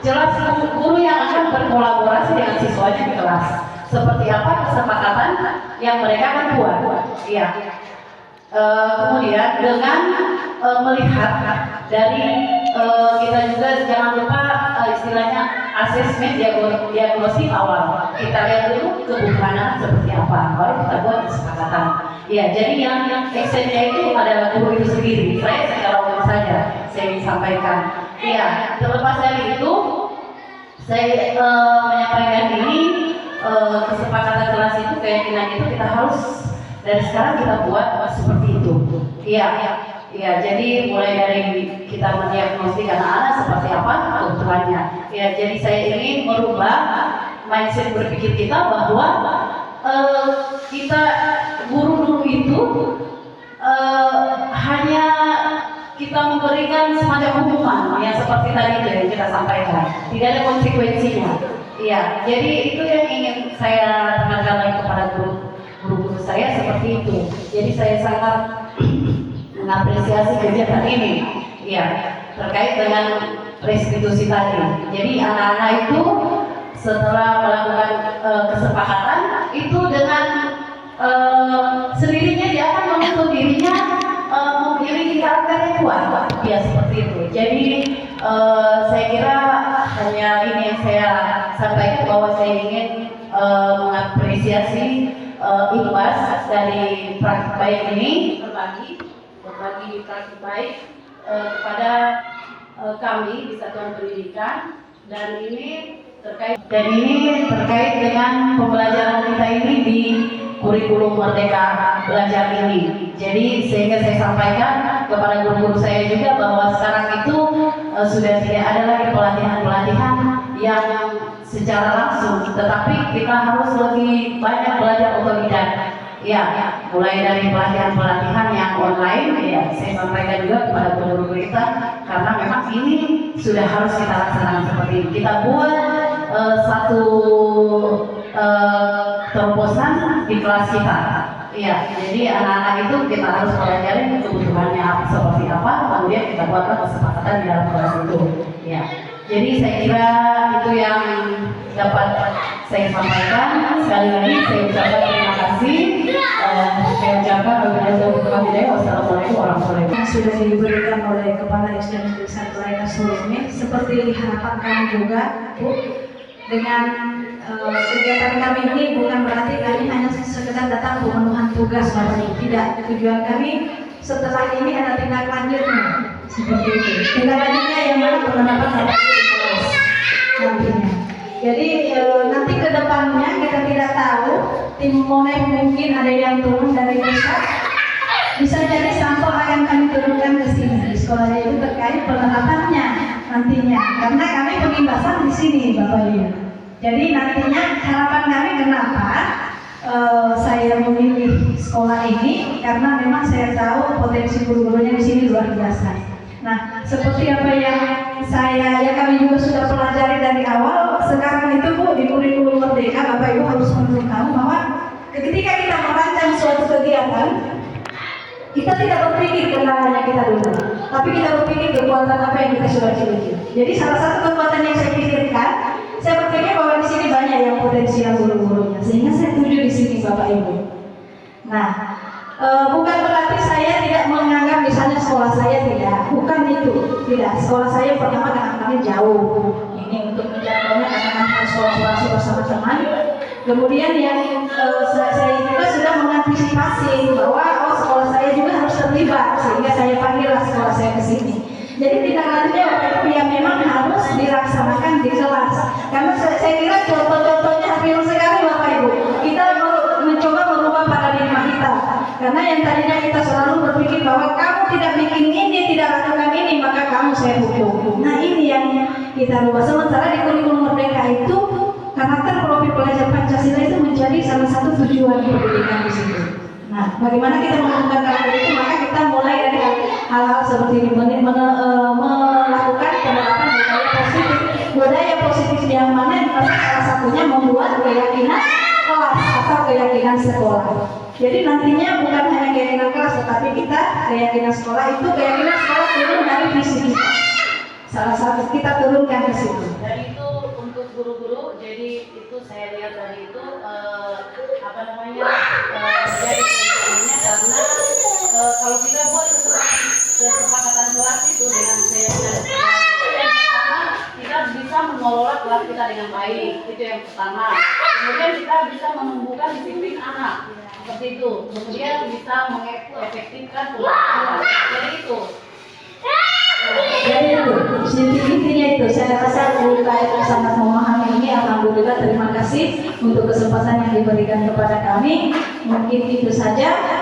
jelas guru yang akan berkolaborasi dengan siswanya di kelas. Seperti apa kesepakatan yang mereka akan buat, iya. Kemudian dengan melihat dari kita juga jangan lupa istilahnya asesmen diagnosis awal. Kita lihat dulu kebutuhan seperti apa, baru kita buat kesepakatan. Ya, jadi yang actionnya itu adalah guru itu sendiri. Saya secara umum saja saya sampaikan. Iya, terlepas dari itu, saya menyampaikan ini kesepakatan kelas itu, keyakinan itu kita harus dari sekarang kita buat seperti itu. Iya, iya. Jadi mulai dari kita mendiagnostik anak-anak seperti apa kebutuhannya. Ya, jadi saya ingin merubah mindset berpikir kita bahwa kita guru dulu itu hanya kita memberikan semacam hukuman yang seperti tadi itu yang kita sampaikan, tidak ada konsekuensinya. Iya, jadi itu yang ingin saya tekankan lagi kepada guru-guru saya seperti itu. Jadi saya sangat mengapresiasi kegiatan ini, iya, terkait dengan restitusi tadi. Jadi anak-anak itu setelah melakukan kesepakatan itu dengan sendirinya dia akan menuntut dirinya memiliki karakter yang kuat, ya seperti itu. Jadi saya kira hanya ini yang saya sampaikan, bahwa saya ingin mengapresiasi ikhlas dari praktik baik ini, berbagi praktik baik kepada kami di Satuan Pendidikan, dan ini terkait dengan pembelajaran kita ini di kurikulum Merdeka Belajar ini. Jadi sehingga saya sampaikan kepada guru-guru saya juga bahwa sekarang itu sudah tidak ada lagi pelatihan-pelatihan yang secara langsung, tetapi kita harus lebih banyak belajar otodidak. Ya, mulai dari pelatihan-pelatihan yang online, ya saya sampaikan juga kepada guru-guru kita, karena memang ini sudah harus kita laksanakan seperti ini. Kita buat satu terobosan di kelas kita. Iya, jadi anak-anak itu kita harus pelajari kebutuhannya seperti apa, kemudian kita buatkan kesepakatan di dalam kelas itu. Ya, jadi saya kira itu yang dapat saya sampaikan. Sekali lagi saya ucapkan terima kasih. Saya ucapkan wassalamualaikum warahmatullahi wabarakatuh. Yang sudah diberikan oleh Kepala SD Negeri 1 Laina Surumi, seperti harapan kami juga, Bu, dengan kegiatan kami ini bukan berarti kami hanya sekedar datang pemenuhan tugas, Bapak Ibu. Tidak, tujuan kami setelah ini ada tindak lanjutnya, seperti itu. Tindak lanjutnya yang mana penerapan Bapak Ibu di kelas nantinya. Jadi nanti ke depannya kita tidak tahu, tim Monek mungkin ada yang turun dari pusat, bisa jadi sampel akan kami turunkan ke sini di sekolahnya, itu terkait penerapannya nantinya, karena kami pengimbasan di sini, Bapak Ibu. Jadi nantinya harapan kami, kenapa saya memilih sekolah ini, karena memang saya tahu potensi guru-gurunya di sini luar biasa. Nah, seperti apa yang kami juga sudah pelajari dari awal, sekarang itu Bu, di kurikulum Merdeka, Bapak Ibu harus tahu bahwa ketika kita merancang suatu kegiatan, kita tidak berpikir kendalanya kita dulu, tapi kita berpikir kekuatan apa yang kita sudah miliki. Jadi salah satu kekuatan yang saya pikirkan, saya berpikir bahwa di sini banyak yang potensial guru-gurunya, sehingga saya tuju di sini, Bapak Ibu. Nah, bukan berarti saya tidak menganggap misalnya sekolah saya tidak, bukan itu, tidak. Sekolah saya pertama anak-anaknya jauh, ini untuk menjangkaunya anak-anak harus kolaborasi bersama teman. Kemudian yang saya juga sudah mengantisipasi bahwa sekolah saya juga harus terlibat, sehingga saya panggillah sekolah saya ke sini. Jadi tindak lanjutnya Bapak Ibu yang memang harus dilaksanakan di kelas. Karena saya kira contoh-contohnya hampir sekali Bapak Ibu. Kita mencoba merubah paradigma kita. Karena yang tadinya kita selalu berpikir bahwa kamu tidak bikin ini, tidak lakukan ini, maka kamu saya hukum. Nah ini yang kita rubah. Sementara di kurikulum Merdeka itu karakter profil pelajar Pancasila itu menjadi salah satu tujuan pendidikan di situ. Nah, bagaimana kita mengembangkan karakter itu? Maka kita mulai dari hal-hal seperti ini, melakukan penerapan budaya positif yang mana salah satunya membuat keyakinan kelas atau keyakinan sekolah. Jadi nantinya bukan hanya keyakinan kelas, tetapi kita keyakinan sekolah itu keyakinan sekolah turun dari visi kita. Salah satu kita turunkan ke situ. Dari itu untuk guru-guru, jadi itu saya lihat dari itu dari keyakinannya, karena kalau kita buat kesepakatan kelas itu dengan keyakinan yang pertama, kita bisa mengelola kelas kita dengan baik, itu yang pertama. Kemudian kita bisa menumbuhkan disiplin anak, seperti itu. Kemudian bisa mengefektifkan pembelajaran. Jadi itu. Jadi itu, intinya itu. Saya rasa UKM sangat memahami ini. Alhamdulillah, terima kasih untuk kesempatan yang diberikan kepada kami. Mungkin itu saja.